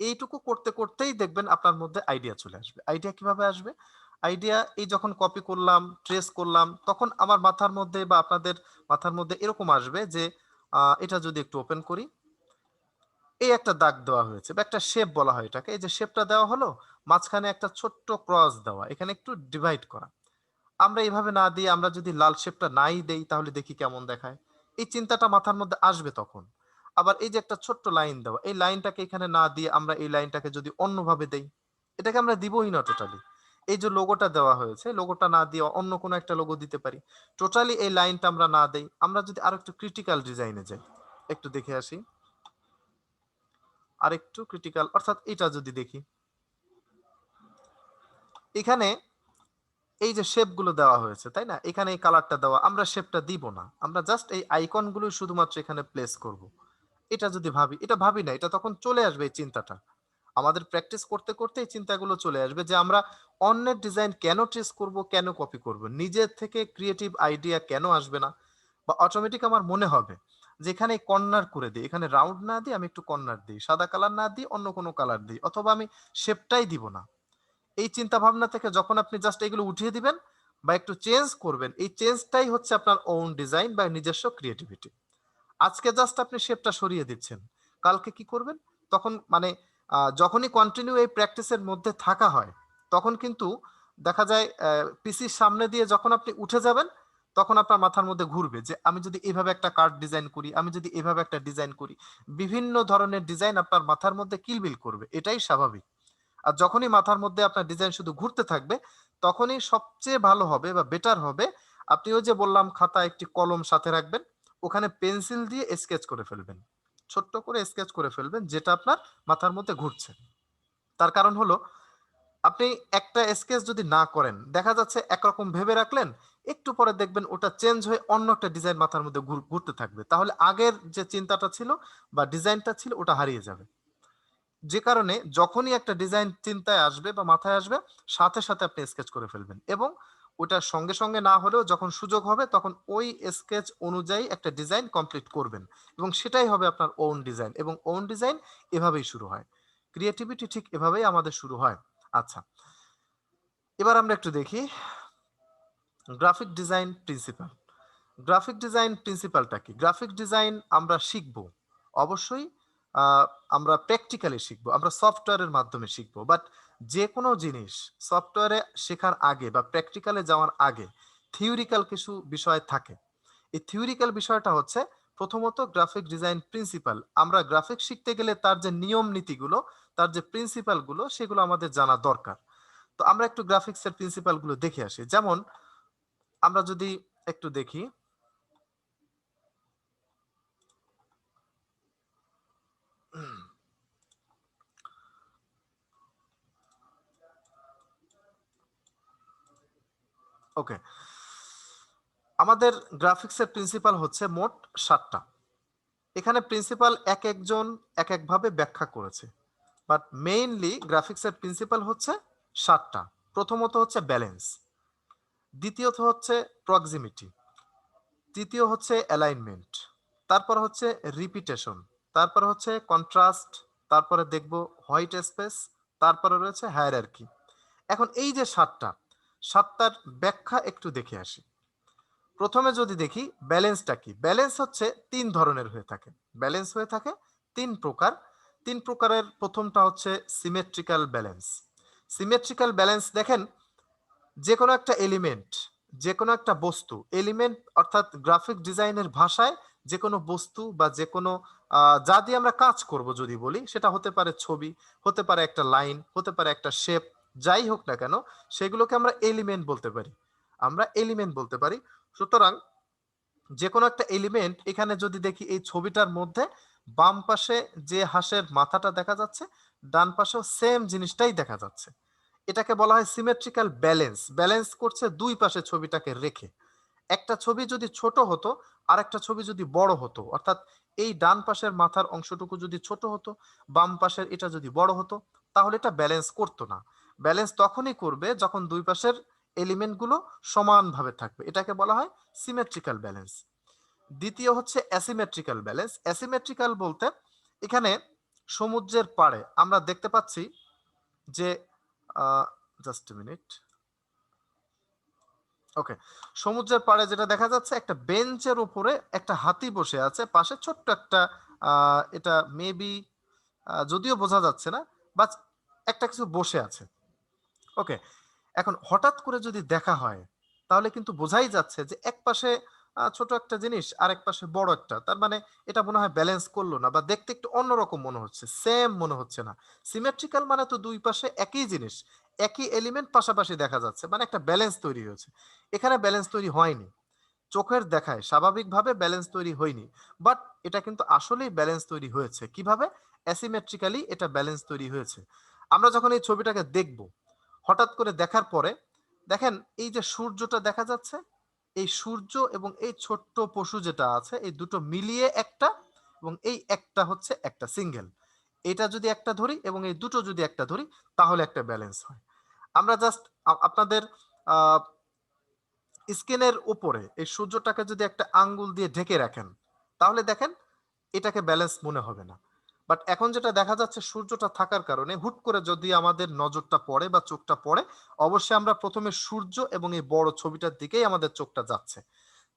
এইটুকু করতে করতেই দেখবেন আপনার মধ্যে আইডিয়া চলে আসবে। আইডিয়া কিভাবে আসবে? আইডিয়া এই যখন কপি করলাম, ট্রেস করলাম, তখন আমার মাথার মধ্যে বা আপনাদের মাথার মধ্যে এরকম আসবে যে এটা যদি একটু ওপেন করি, এই একটা দাগ দেওয়া হয়েছে বা একটা শেপ বলা হয় এটাকে, এই যে শেপটা দেওয়া হলো, মাঝখানে একটা ছোট্ট ক্রস দেওয়া, এখানে একটু ডিভাইড করা। আমরা এইভাবে না দিয়ে আমরা যদি লাল শেপটা নাই দেই, তাহলে দেখি কেমন দেখায়। এই চিন্তাটা মাথার মধ্যে আসবে তখন। আবার এই যে একটা ছোট্ট লাইন দেওয়া, এই লাইনটাকে এখানে না দিয়ে আমরা এই লাইনটাকে যদি অন্যভাবে দেই, এটাকে আমরা দিবই না টোটালি। এই যে লোগোটা দেওয়া হয়েছে, লোগোটা না দিয়ে অন্য কোনো একটা লোগো দিতে পারি। টোটালি এই লাইনটা আমরা না দেই, আমরা যদি আরো একটু ক্রিটিক্যাল ডিজাইনে যাই, একটু দেখে আসি। আরেকটু ক্রিটিক্যাল অর্থাৎ এটা যদি দেখি, এখানে এই যে শেপ গুলো দেওয়া হয়েছে, তাই না, এখানে এই কালারটা দেওয়া, আমরা শেপটা দিব না, আমরা জাস্ট এই আইকন গুলো শুধুমাত্র এখানে প্লেস করব। এটা যদি ভাবি, এটা ভাবি না, এটা তখন চলে আসবে এই চিন্তাটা। আমাদের প্র্যাকটিস করতে করতে এই চিন্তাগুলো চলে আসবে যে আমরা অন্যের ডিজাইন কেন ট্রেস করব, কেন কপি করব, নিজের থেকে ক্রিয়েটিভ আইডিয়া কেন আসবে না। বা অটোমেটিক আমার মনে হবে যে এখানে কর্নার করে দিই, এখানে রাউন্ড না দিই আমি একটু কর্নার দিই, সাদা কালার না দিই অন্য কোনো কালার দিই, অথবা আমি শেপটাই দিব না। এই চিন্তা ভাবনা থেকে যখন আপনি জাস্ট এগুলো উঠিয়ে দিবেন বা একটু চেঞ্জ করবেন, এই চেঞ্জটাই হচ্ছে আপনার ওন ডিজাইন বা নিজস্ব ক্রিয়েটিভিটি। আজকে জাস্ট আপনি শেপটা সরিয়ে দিচ্ছেন, কালকে কি করবেন? তখন মানে যখনই কন্টিনিউ এই প্র্যাকটিসের মধ্যে থাকা হয়, তখন কিন্তু দেখা যায় পিসির সামনে দিয়ে যখন আপনি উঠে যাবেন, তখন আপনার মাথার মধ্যে ঘুরবে যে আমি যদি এভাবে একটা কার্ড ডিজাইন করি, আমি যদি এভাবে একটা ডিজাইন করি, বিভিন্ন ধরনের ডিজাইন আপনার মাথার মধ্যে কিলবিল করবে, এটাই স্বাভাবিক। আর যখনই মাথার মধ্যে আপনার ডিজাইন শুধু ঘুরতে থাকবে, তখনই সবচেয়ে ভালো হবে বা বেটার হবে আপনি ওই যে বললাম খাতা একটি কলম সাথে রাখবেন, ওখানে পেন্সিল দিয়ে স্কেচ করে ফেলবেন, ছোট্ট করে স্কেচ করে ফেলবেন যেটা আপনার মাথার মধ্যে ঘুরছে। তার কারণ হলো আপনি একটা স্কেচ যদি না করেন, দেখা যাচ্ছে একরকম ভেবে রাখলেন, একটু পরে দেখবেন ওটা চেঞ্জ হয়ে অন্য একটা ডিজাইন মাথার মধ্যে ঘুরতে থাকবে, তাহলে আগের যে চিন্তাটা ছিল বা ডিজাইনটা ছিল ওটা হারিয়ে যাবে। যে কারণে যখনই একটা ডিজাইন চিন্তায় আসবে বা মাথায় আসবে, সাথে সাথে আপনি স্কেচ করে ফেলবেন, এবং ওটা সঙ্গে সঙ্গে না হলেও যখন সুযোগ হবে তখন ওই স্কেচ অনুযায়ী একটা ডিজাইন কমপ্লিট করবেন, এবং সেটাই হবে আপনার ওন ডিজাইন। এবং ওন ডিজাইন এভাবেই শুরু হয়, ক্রিয়েটিভিটি ঠিক এভাবেই আমাদের শুরু হয়। আচ্ছা, এবার আমরা একটু দেখি graphic design principle. Graphic design প্রিন্সিপালটা কি? গ্রাফিক ডিজাইন আমরা শিখব অবশ্যই, আহ, আমরা প্র্যাকটিক্যালি শিখবো, আমরা সফটওয়্যারের মাধ্যমে শিখবো, বাট যে কোনো জিনিস সফটওয়্যারে শেখার আগে বা প্র্যাকটিক্যালে যাওয়ার আগে থিওরিক্যাল কিছু বিষয় থাকে। এই থিওরিক্যাল বিষয়টা হচ্ছে প্রথমত গ্রাফিক ডিজাইন প্রিন্সিপাল। আমরা গ্রাফিক শিখতে গেলে তার যে নিয়ম নীতিগুলো, তার যে প্রিন্সিপাল গুলো, সেগুলো আমাদের জানা দরকার। তো আমরা একটু গ্রাফিক্সের প্রিন্সিপাল গুলো দেখে আসি। যেমন আমরা যদি একটু দেখি, ওকে, আমাদের গ্রাফিক্সের প্রিন্সিপাল হচ্ছে মোট 7টা। এখানে প্রিন্সিপাল এক একজন এক একভাবে ব্যাখ্যা করেছে, বাট মেইনলি গ্রাফিক্সের প্রিন্সিপাল হচ্ছে 7টা। প্রথমত হচ্ছে ব্যালেন্স, দ্বিতীয়ত হচ্ছে প্রক্সিমিটি, তৃতীয় হচ্ছে অ্যালাইনমেন্ট, তারপর হচ্ছে রিপিটেশন, তারপর হচ্ছে কন্ট্রাস্ট, তারপরে দেখব হোয়াইট স্পেস, তারপরে রয়েছে হায়ারার্কি। এখন এই যে 7টার ব্যাখ্যা একটু দেখে আসি। প্রথমে যদি দেখি ব্যালেন্সটা কি, ব্যালেন্স হচ্ছে 3 ধরনের হয়ে থাকে। ব্যালেন্স হয়ে থাকে 3 প্রকার। 3 প্রকারের প্রথমটা হচ্ছে সিমেট্রিক্যাল ব্যালেন্স। সিমেট্রিক্যাল ব্যালেন্স দেখেন, যে কোনো একটা এলিমেন্ট, যে কোনো একটা বস্তু, এলিমেন্ট অর্থাৎ গ্রাফিক ডিজাইনের ভাষায় যে কোনো বস্তু বা যে কোনো যা দিয়ে আমরা কাজ করব যদি বলি, সেটা হতে পারে ছবি, হতে পারে একটা লাইন, হতে পারে একটা শেপ, যাই হোক না কেন সেগুলোকে আমরা এলিমেন্ট বলতে পারি, আমরা এলিমেন্ট বলতে পারি। সুতরাং যে কোনো একটা এলিমেন্ট, এখানে যদি দেখি এই ছবিটার মধ্যে বাম পাশে যে হাঁসের মাথাটা দেখা যাচ্ছে, ডান পাশেও সেম জিনিসটাই দেখা যাচ্ছে, এটাকে বলা হয় সিমেট্রিক্যাল ব্যালেন্স। ব্যালেন্স করছে দুই পাশে ছবিটাকে রেখে। একটা ছবি যদি ছোট হতো আর একটা ছবি যদি বড় হতো, অর্থাৎ এই ডান পাশের মাথার অংশটুকু যদি ছোট হতো, বাম পাশের এটা যদি বড় হতো, তাহলে এটা ব্যালেন্স করতো না। ব্যালেন্স তখনই করবে যখন দুই পাশের এলিমেন্টগুলো সমানভাবে থাকবে, এটাকে বলা হয় সিমেট্রিক্যাল ব্যালেন্স। দ্বিতীয় হচ্ছে অ্যাসিমেট্রিক্যাল ব্যালেন্স। অ্যাসিমেট্রিক্যাল বলতে এখানে সমুদ্রের পাড়ে আমরা দেখতে পাচ্ছি যে জাস্ট মিনিট, ওকে, সমুদ্রের পাড়ে যেটা দেখা যাচ্ছে, একটা বেঞ্চের উপরে একটা হাতি বসে আছে, পাশে ছোট্ট একটা এটা মেবি যদিও বোঝা যাচ্ছে না, বাট একটা কিছু বসে আছে। ওকে, এখন হঠাৎ করে যদি দেখা হয়, তাহলে কিন্তু বোঝাই যাচ্ছে যে এক পাশে ছোট একটা জিনিস আর এক পাশে বড় একটা, তার মানে এটা মনে হয় ব্যালেন্স করলো না, বা দেখতে একটু অন্যরকম মনে হচ্ছে, সেম মনে হচ্ছে না। সিমেট্রিক্যাল মানে তো দুই পাশে একই জিনিস, একই এলিমেন্ট পাশাপাশি দেখা যাচ্ছে, মানে একটা ব্যালেন্স তৈরি হয়েছে। এখানে ব্যালেন্স তৈরি হয়নি, চোখের দেখায় স্বাভাবিকভাবে ব্যালেন্স তৈরি হয়নি, বাট এটা কিন্তু আসলেই ব্যালেন্স তৈরি হয়েছে। কিভাবে? অ্যাসিমেট্রিক্যালি এটা ব্যালেন্স তৈরি হয়েছে। আমরা যখন এই ছবিটাকে দেখব, হঠাৎ করে দেখার পরে দেখেন এই যে সূর্যটা দেখা যাচ্ছে, এই সূর্য এবং এই ছোট্ট পশু যেটা আছে, এই দুটো মিলিয়ে একটা, এবং এই একটা হচ্ছে একটা সিঙ্গেল, এটা যদি একটা ধরি এবং এই দুটো যদি একটা ধরি, তাহলে একটা ব্যালেন্স হয়। আমরা জাস্ট আপনাদের স্ক্রিনের উপরে এই সূর্যটাকে যদি একটা আঙ্গুল দিয়ে ঢেকে রাখেন, তাহলে দেখেন এটাকে ব্যালেন্স মনে হবে না। বাট এখন যেটা দেখা যাচ্ছে, সূর্যটা থাকার কারণে হুট করে যদি আমাদের নজরটা পড়ে বা চোখটা পড়ে, অবশ্যই আমরা প্রথমে সূর্য এবং এই বড় ছবিটার দিকেই আমাদের চোখটা যাচ্ছে।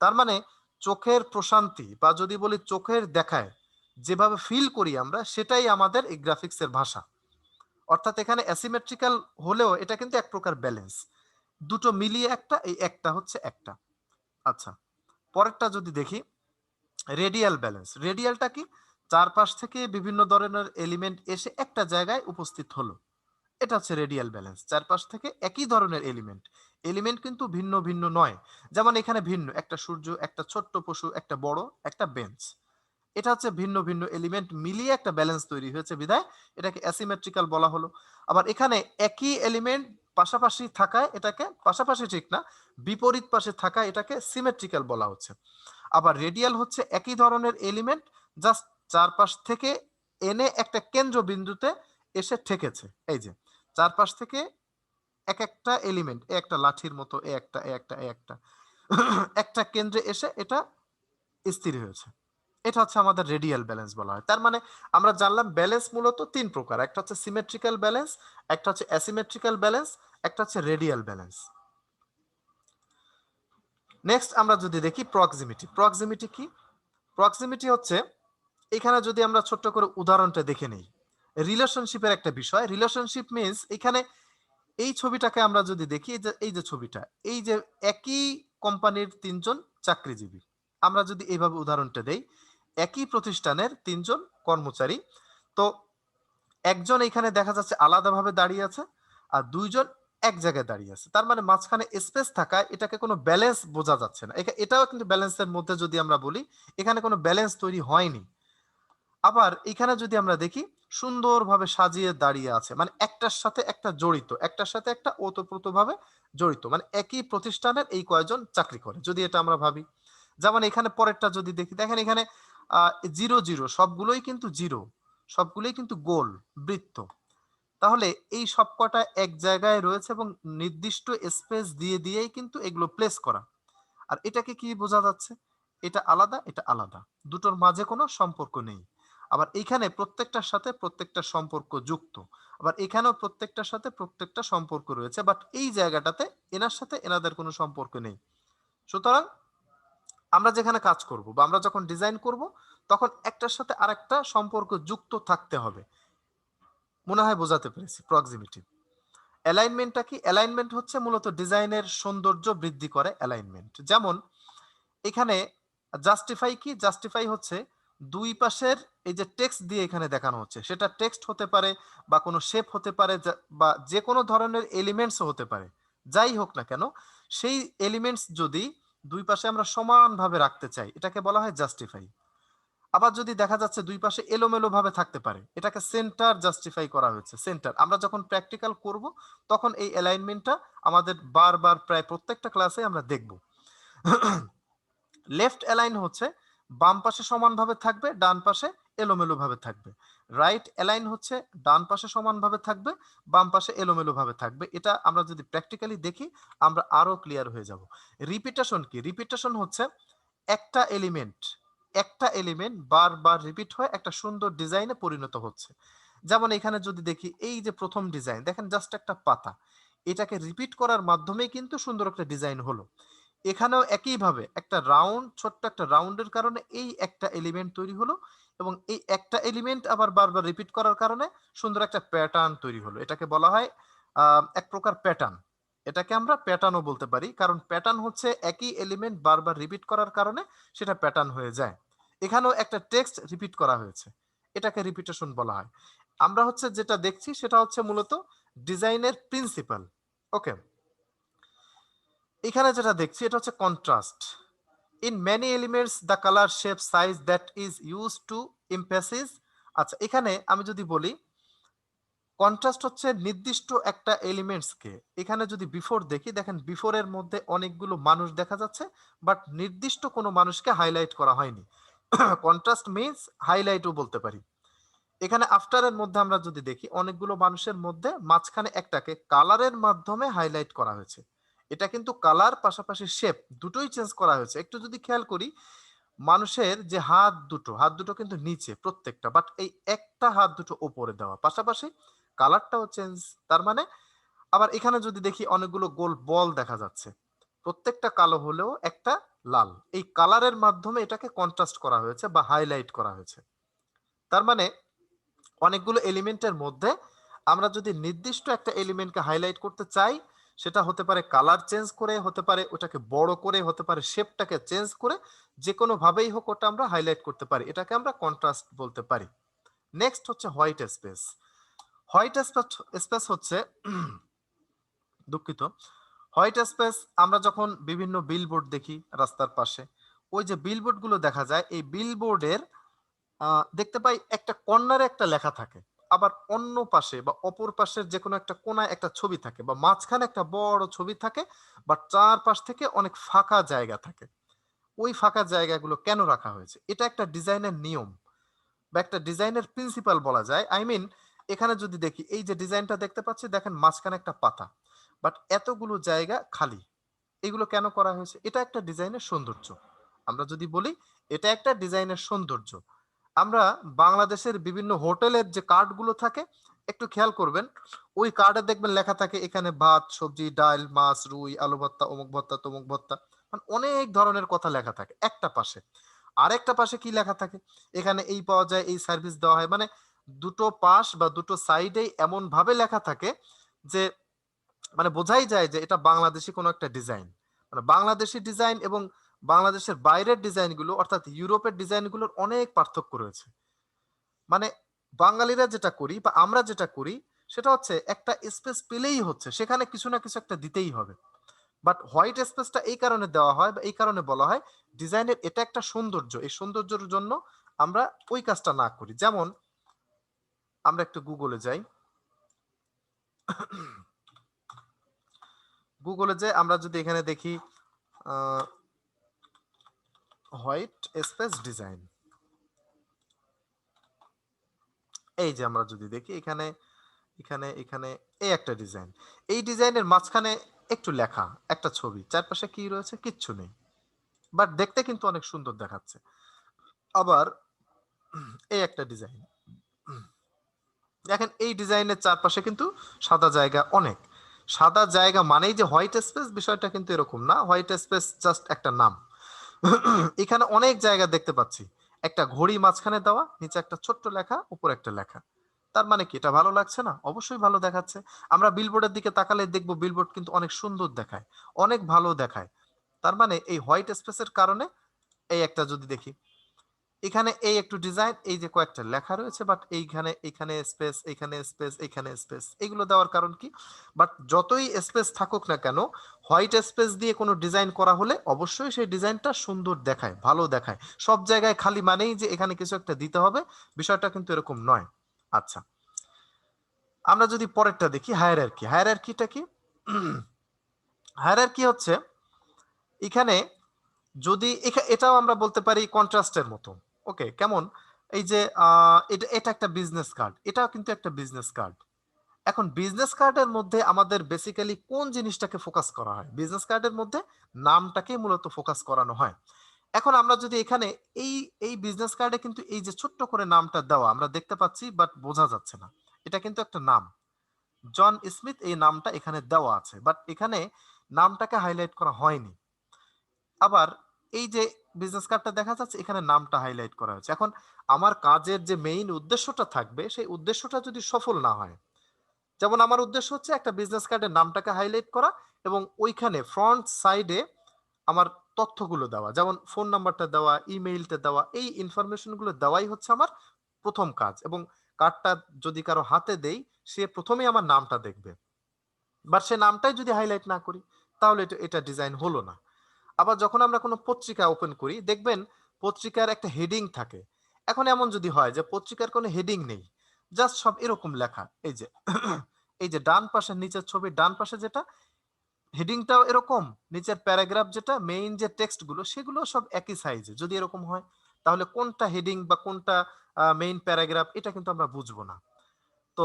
তার মানে চোখের প্রশান্তি বা যদি বলি চোখের দেখায় যেভাবে ফিল করি আমরা, সেটাই আমাদের এই গ্রাফিক্সের ভাষা। অর্থাৎ এখানে অ্যাসিমেট্রিক্যাল হলেও এটা কিন্তু এক প্রকার ব্যালেন্স, দুটো মিলিয়ে একটা, এই একটা হচ্ছে একটা। আচ্ছা, পরেরটা যদি দেখি, রেডিয়াল ব্যালেন্স। রেডিয়ালটা কি? চারপাশ থেকে বিভিন্ন ধরনের এলিমেন্ট এসে একটা জায়গায় উপস্থিত হলো, এটা হচ্ছে রেডিয়াল ব্যালেন্স। চারপাশ থেকে একই ধরনের এলিমেন্ট, এলিমেন্ট কিন্তু ভিন্ন ভিন্ন নয়। যেমন এখানে ভিন্ন, একটা সূর্য, একটা ছোট্ট পশু, একটা বড়, একটা বেঞ্চ, এটা হচ্ছে ভিন্ন ভিন্ন এলিমেন্ট মিলিয়ে একটা ব্যালেন্স তৈরি হয়েছে, বিধায় এটাকে অ্যাসিমেট্রিক্যাল বলা হলো। আবার এখানে একই এলিমেন্ট পাশাপাশি থাকায় এটাকে, পাশাপাশি ঠিক না, বিপরীত পাশে থাকায় এটাকে সিমেট্রিক্যাল বলা হচ্ছে। আবার রেডিয়াল হচ্ছে একই ধরনের এলিমেন্ট জাস্ট চারপাশ থেকে এনে একটা কেন্দ্রবিন্দুতে এসে ঠেকেছে। এই যে চারপাশ থেকে এক একটা এলিমেন্ট, একটা লাঠির মতো, একটা একটা কেন্দ্রে এসে এটা স্থির হয়েছে, এটা হচ্ছে আমাদের রেডিয়াল ব্যালেন্স বলা হয়। তার মানে আমরা জানলাম ব্যালেন্স মূলত তিন প্রকার, একটা হচ্ছে সিমেট্রিক্যাল ব্যালেন্স, একটা হচ্ছে অ্যাসিমেট্রিক্যাল ব্যালেন্স, একটা হচ্ছে রেডিয়াল ব্যালেন্স। নেক্সট আমরা যদি দেখি প্রক্সিমিটি। প্রক্সিমিটি কি? প্রক্সিমিটি হচ্ছে, এখানে যদি আমরা ছোট্ট করে উদাহরণটা দেখে নেই, রিলেশনশিপের একটা বিষয়। রিলেশনশিপ মিন্স এখানে এই ছবিটাকে আমরা যদি দেখি, এই যে ছবিটা, এই যে একই কোম্পানির তিনজন চাকরিজীবী, আমরা যদি এইভাবে উদাহরণটা দেই, একই প্রতিষ্ঠানের তিনজন কর্মচারী, তো একজন এখানে দেখা যাচ্ছে আলাদাভাবে দাঁড়িয়ে আছে, আর দুইজন এক জায়গায় দাঁড়িয়ে আছে। তার মানে মাঝখানে স্পেস থাকায় এটাকে কোনো ব্যালেন্স বোঝা যাচ্ছে না। এটাও কিন্তু ব্যালেন্সের মধ্যে যদি আমরা বলি, এখানে কোনো ব্যালেন্স তৈরি হয়নি। আবার এখানে যদি আমরা দেখি, সুন্দরভাবে সাজিয়ে দাঁড়িয়ে আছে, মানে একটার সাথে একটা জড়িত, একটার সাথে একটা ওতপ্রোতভাবে জড়িত, মানে একই প্রতিষ্ঠানের এই কয়জন চাকরি করে, যদি এটা আমরা ভাবি। যেমন এখানে পরেরটা যদি দেখি, দেখেন এখানে জিরো জিরো, সবগুলোই কিন্তু জিরো, সবগুলোই কিন্তু গোল, বৃত্ত। তাহলে এই সবকটা এক জায়গায় রয়েছে এবং নির্দিষ্ট স্পেস দিয়ে দিয়েই কিন্তু এগুলো প্লেস করা। আর এটাকে কি বোঝা যাচ্ছে? এটা আলাদা, এটা আলাদা, দুটোর মাঝে কোনো সম্পর্ক নেই। আবার এইখানে প্রত্যেকটার সাথে প্রত্যেকটা সম্পর্ক যুক্ত, আবার এখানেও প্রত্যেকটার সাথে প্রত্যেকটা সম্পর্ক রয়েছে, বাট এই জায়গাটাতে এনার সাথে এনাদের কোনো সম্পর্ক নেই। সুতরাং আমরা যেখানে কাজ করব বা আমরা যখন ডিজাইন করব, তখন একটার সাথে আরেকটা সম্পর্ক যুক্ত থাকতে হবে। মনে হয় বোঝাতে পেরেছি প্রক্সিমিটি। অ্যালাইনমেন্টটা কি? অ্যালাইনমেন্ট হচ্ছে মূলত ডিজাইনের সৌন্দর্য বৃদ্ধি করে অ্যালাইনমেন্ট। যেমন এখানে জাস্টিফাই কি? জাস্টিফাই হচ্ছে দুই পাশের এই যে টেক্সট দিয়ে এখানে দেখানো হচ্ছে, সেটা টেক্সট হতে পারে বা কোনো শেপ হতে পারে, বা যে কোনো ধরনের এলিমেন্টসও হতে পারে, যাই হোক না কেন, সেই এলিমেন্টস যদি দুই পাশে আমরা সমানভাবে রাখতে চাই, এটাকে বলা হয় জাস্টিফাই। আবার যদি দেখা যাচ্ছে দুই পাশে এলোমেলো ভাবে থাকতে পারে, এটাকে সেন্টার জাস্টিফাই করা হয়েছে। সেন্টার আমরা যখন প্র্যাকটিক্যাল করব, তখন এই অ্যালাইনমেন্টটা আমাদের বারবার প্রায় প্রত্যেকটা ক্লাসে আমরা দেখব। লেফট অ্যালাইন হচ্ছে বাম পাশে সমানভাবে থাকবে, ডান পাশে এলোমেলো ভাবে থাকবে। রাইট অ্যালাইন হচ্ছে ডান পাশে সমানভাবে থাকবে, বাম পাশে এলোমেলো ভাবে থাকবে। এটা আমরা যদি প্র্যাকটিক্যালি দেখি, আমরা আরো ক্লিয়ার হয়ে যাব। রিপিটেশন কি? রিপিটেশন হচ্ছে একটা এলিমেন্ট, একটা এলিমেন্ট বারবার রিপিট হয়ে একটা সুন্দর ডিজাইনে পরিণত হচ্ছে। যেমন এখানে যদি দেখি, এই যে প্রথম ডিজাইন দেখেন, জাস্ট একটা পাতা, এটাকে রিপিট করার মাধ্যমেই কিন্তু সুন্দর একটা ডিজাইন হলো। এখানেও একইভাবে একটা রাউন্ড, ছোট্ট একটা রাউন্ডের কারণে এই একটা এলিমেন্ট তৈরি হলো, এবং এই একটা এলিমেন্ট আবার বারবার রিপিট করার কারণে সুন্দর একটা প্যাটার্ন তৈরি হলো। এটাকে বলা হয় এক প্রকার প্যাটার্ন। এটাকে আমরা প্যাটার্নও বলতে পারি, কারণ প্যাটার্ন হচ্ছে একই এলিমেন্ট বারবার রিপিট করার কারণে সেটা প্যাটার্ন হয়ে যায়। এখানেও একটা টেক্সট রিপিট করা হয়েছে, এটাকে রিপিটেশন বলা হয়। আমরা হচ্ছে যেটা দেখছি সেটা হচ্ছে মূলত ডিজাইনের প্রিন্সিপাল। ওকে, এখানে যেটা দেখছি এটা হচ্ছে contrast. In many elements the colour shape size that is use to emphasis. আচ্ছা, এখানে আমি যদি বলি কন্ট্রাস্ট হচ্ছে নির্দিষ্ট একটা এলিমেন্টসকে, এখানে যদি বিফোর দেখি, দেখেন বিফোরের মধ্যে অনেকগুলো মানুষ দেখা যাচ্ছে, বাট নির্দিষ্ট কোনো মানুষকে হাইলাইট করা হয়নি। কন্ট্রাস্ট মিন্স হাইলাইটও বলতে পারি। এখানে আফটারের মধ্যে আমরা যদি দেখি, অনেকগুলো মানুষের মধ্যে মাঝখানে একটাকে কালারের মাধ্যমে হাইলাইট করা হয়েছে, এটা কিন্তু কালার পাশাপাশি শেপ দুটোই চেঞ্জ করা হয়েছে। একটু যদি খেয়াল করি, মানুষের যে হাত দুটো কিন্তু নিচে প্রত্যেকটা, বাট এই একটা হাত দুটো উপরে দেওয়া, পাশাপাশি কালারটাও চেঞ্জ। তার মানে আবার এখানে যদি দেখি অনেকগুলো গোল বল দেখা যাচ্ছে, প্রত্যেকটা কালো হলেও একটা লাল। এই কালারের মাধ্যমে এটাকে কন্ট্রাস্ট করা হয়েছে বা হাইলাইট করা হয়েছে। তার মানে অনেকগুলো এলিমেন্টের মধ্যে আমরা যদি নির্দিষ্ট একটা এলিমেন্টকে হাইলাইট করতে চাই, সেটা হতে পারে কালার চেঞ্জ করে, হতে পারে ওটাকে বড় করে, হতে পারে শেপটাকে চেঞ্জ করে, যে কোনো ভাবেই হোক ওটা আমরা হাইলাইট করতে পারি, এটাকে আমরা কন্ট্রাস্ট বলতে পারি। নেক্সট হচ্ছে হোয়াইট স্পেস। হোয়াইট স্পেস হচ্ছে দুঃখিত, হোয়াইট স্পেস আমরা যখন বিভিন্ন বিলবোর্ড দেখি রাস্তার পাশে, ওই যে বিলবোর্ড গুলো দেখা যায়, এই বিলবোর্ডের দেখতে পাই একটা কর্নারে একটা লেখা থাকে, আবার অন্য পাশে বা অপর পাশের যে কোনো একটা কোনায় একটা ছবি থাকে, বা মাঝখানে একটা বড় ছবি থাকে, বা চারপাশ থেকে অনেক ফাঁকা জায়গা থাকে। ওই ফাঁকা জায়গাগুলো কেন রাখা হয়েছে? এটা একটা ডিজাইনের নিয়ম বা একটা ডিজাইনের প্রিন্সিপাল বলা যায়। আই মিন, এখানে যদি দেখি এই যে ডিজাইনটা দেখতে পাচ্ছি, দেখেন মাঝখানে একটা পাতা, বাট এতগুলো জায়গা খালি। এগুলো কেন করা হয়েছে? এটা একটা ডিজাইনের সৌন্দর্য। আমরা যদি বলি এটা একটা ডিজাইনের সৌন্দর্য। আমরা বাংলাদেশের বিভিন্ন হোটেলের যে কার্ডগুলো থাকে, একটু খেয়াল করবেন, ওই কার্ডে দেখবেন লেখা থাকে এখানে ভাত, সবজি, ডাল, মাছ, রুই, আলু ভর্তা, অমুক ভর্তা, তমুক ভর্তা, মানে অনেক ধরনের কথা লেখা থাকে একটা পাশে। আরেকটা পাশে কি লেখা থাকে? এখানে এই পাওয়া যায়, এই সার্ভিস দেওয়া হয়। মানে দুটো পাশ বা দুটো সাইডেই এমন ভাবে লেখা থাকে যে মানে বোঝাই যায় যে এটা বাংলাদেশি কোনো একটা ডিজাইন। মানে বাংলাদেশি ডিজাইন এবং বাংলাদেশের বাইরের ডিজাইনগুলো, অর্থাৎ ইউরোপের ডিজাইনগুলোর অনেক পার্থক্য রয়েছে। মানে বাঙালিরা যেটা করি বা আমরা যেটা করি, সেটা হচ্ছে একটা স্পেস পেলেই হচ্ছে, সেখানে কিছু না কিছু একটা দিতেই হবে। বাট হোয়াইট স্পেসটা এই কারণে দেওয়া হয় বা এই কারণে বলা হয়, ডিজাইনের এটা একটা সৌন্দর্য, এই সৌন্দর্যের জন্য আমরা ওই কাজটা না করি। যেমন আমরা একটু গুগলে যাই, গুগলে যে আমরা যদি এখানে দেখি হোয়াইট স্পেস ডিজাইন, এই যে আমরা যদি দেখি এখানে এখানে এখানে এই একটা ডিজাইন, এই ডিজাইনের মাঝখানে একটু লেখা, একটা ছবি, চারপাশে কি রয়েছে? কিচ্ছু নেই, বাট দেখতে কিন্তু অনেক সুন্দর দেখাচ্ছে। আবার এই একটা ডিজাইন দেখেন, এই ডিজাইনের চারপাশে কিন্তু সাদা জায়গা অনেক। সাদা জায়গা মানেই যে হোয়াইট স্পেস, বিষয়টা কিন্তু এরকম না। হোয়াইট স্পেস জাস্ট একটা নাম। এখানে অনেক জায়গা দেখতে পাচ্ছি, একটা ঘড়ি মাঝখানে দেওয়া, নিচে একটা ছোট্ট লেখা, উপরে একটা লেখা। তার মানে কি এটা ভালো লাগছে না? অবশ্যই ভালো দেখাচ্ছে। আমরা বিলবোর্ডের দিকে তাকালে দেখবো বিলবোর্ড কিন্তু অনেক সুন্দর দেখায়, অনেক ভালো দেখায়। তার মানে এই হোয়াইট স্পেসের কারণে, এই একটা যদি দেখি এখানে এই একটু ডিজাইন, এই যে কয়েকটা লেখা রয়েছে, বাট এইখানে এখানে স্পেস, এখানে স্পেস, এখানে স্পেস, এগুলো দেওয়ার কারণ কি? বাট যতই স্পেস থাকুক না কেন, হোয়াইট স্পেস দিয়ে কোনো ডিজাইন করা হলে অবশ্যই সেই ডিজাইনটা সুন্দর দেখায়, ভালো দেখায়। সব জায়গায় খালি মানেই যে এখানে কিছু একটা দিতে হবে, বিষয়টা কিন্তু এরকম নয়। আচ্ছা, আমরা যদি পরেরটা দেখি, হায়ারার্কি। হায়ারার্কিটা কি? হায়ারার্কি হচ্ছে এখানে যদি এটাও আমরা বলতে পারি কন্ট্রাস্টের মতো। ওকে, কেমন? এই যে এটা এটা একটা বিজনেস কার্ড, এটাও কিন্তু একটা বিজনেস কার্ড। এখন বিজনেস কার্ডের মধ্যে আমাদের বেসিক্যালি কোন জিনিসটাকে ফোকাস করা হয়? বিজনেস কার্ডের মধ্যে নামটাকে মূলত ফোকাস করানো হয়। এখন আমরা যদি এখানে এই এই বিজনেস কার্ডে কিন্তু এই যে ছোট্ট করে নামটা দেওয়া আমরা দেখতে পাচ্ছি, বাট বোঝা যাচ্ছে না এটা কিন্তু একটা নাম। জন স্মিথ এই নামটা এখানে দেওয়া আছে, বাট এখানে নামটাকে হাইলাইট করা হয়নি। আবার এই যে বিজনেস কার্ডটা দেখা যাচ্ছে, এখানে নামটা হাইলাইট করা হয়েছে। এখন আমার কাজের যে মেইন উদ্দেশ্যটা থাকবে, সেই উদ্দেশ্যটা যদি সফল না হয়, যেমন আমার উদ্দেশ্য হচ্ছে একটা বিজনেস কার্ডের নামটাকে হাইলাইট করা এবং ওইখানে ফ্রন্ট সাইডে আমার তথ্যগুলো দেওয়া, যেমন ফোন নাম্বারটা দেওয়া, ইমেইলটা দেওয়া, এই ইনফরমেশনগুলো দেওয়াই হচ্ছে আমার প্রথম কাজ। এবং কার্ডটা যদি কারো হাতে দেই, সে প্রথমেই আমার নামটা দেখবে, বাট সে নামটাই যদি হাইলাইট না করি, তাহলে এটা এটা ডিজাইন হলো না। আবার যখন আমরা কোনো পত্রিকা ওপেন করি, দেখবেন পত্রিকার একটা হেডিং থাকে। এখন এমন যদি হয় যে পত্রিকার কোনো হেডিং নেই, জাস্ট সব এরকম লেখা, এই যে এই যে ডান পাশে নিচের ছবির ডান পাশে যেটা, হেডিংটাও এরকম, নিচের প্যারাগ্রাফ যেটা মেইন যে টেক্সট গুলো সেগুলো সব একই সাইজে, যদি এরকম হয়, তাহলে কোনটা হেডিং বা কোনটা মেইন প্যারাগ্রাফ এটা কিন্তু আমরা বুঝবো না। তো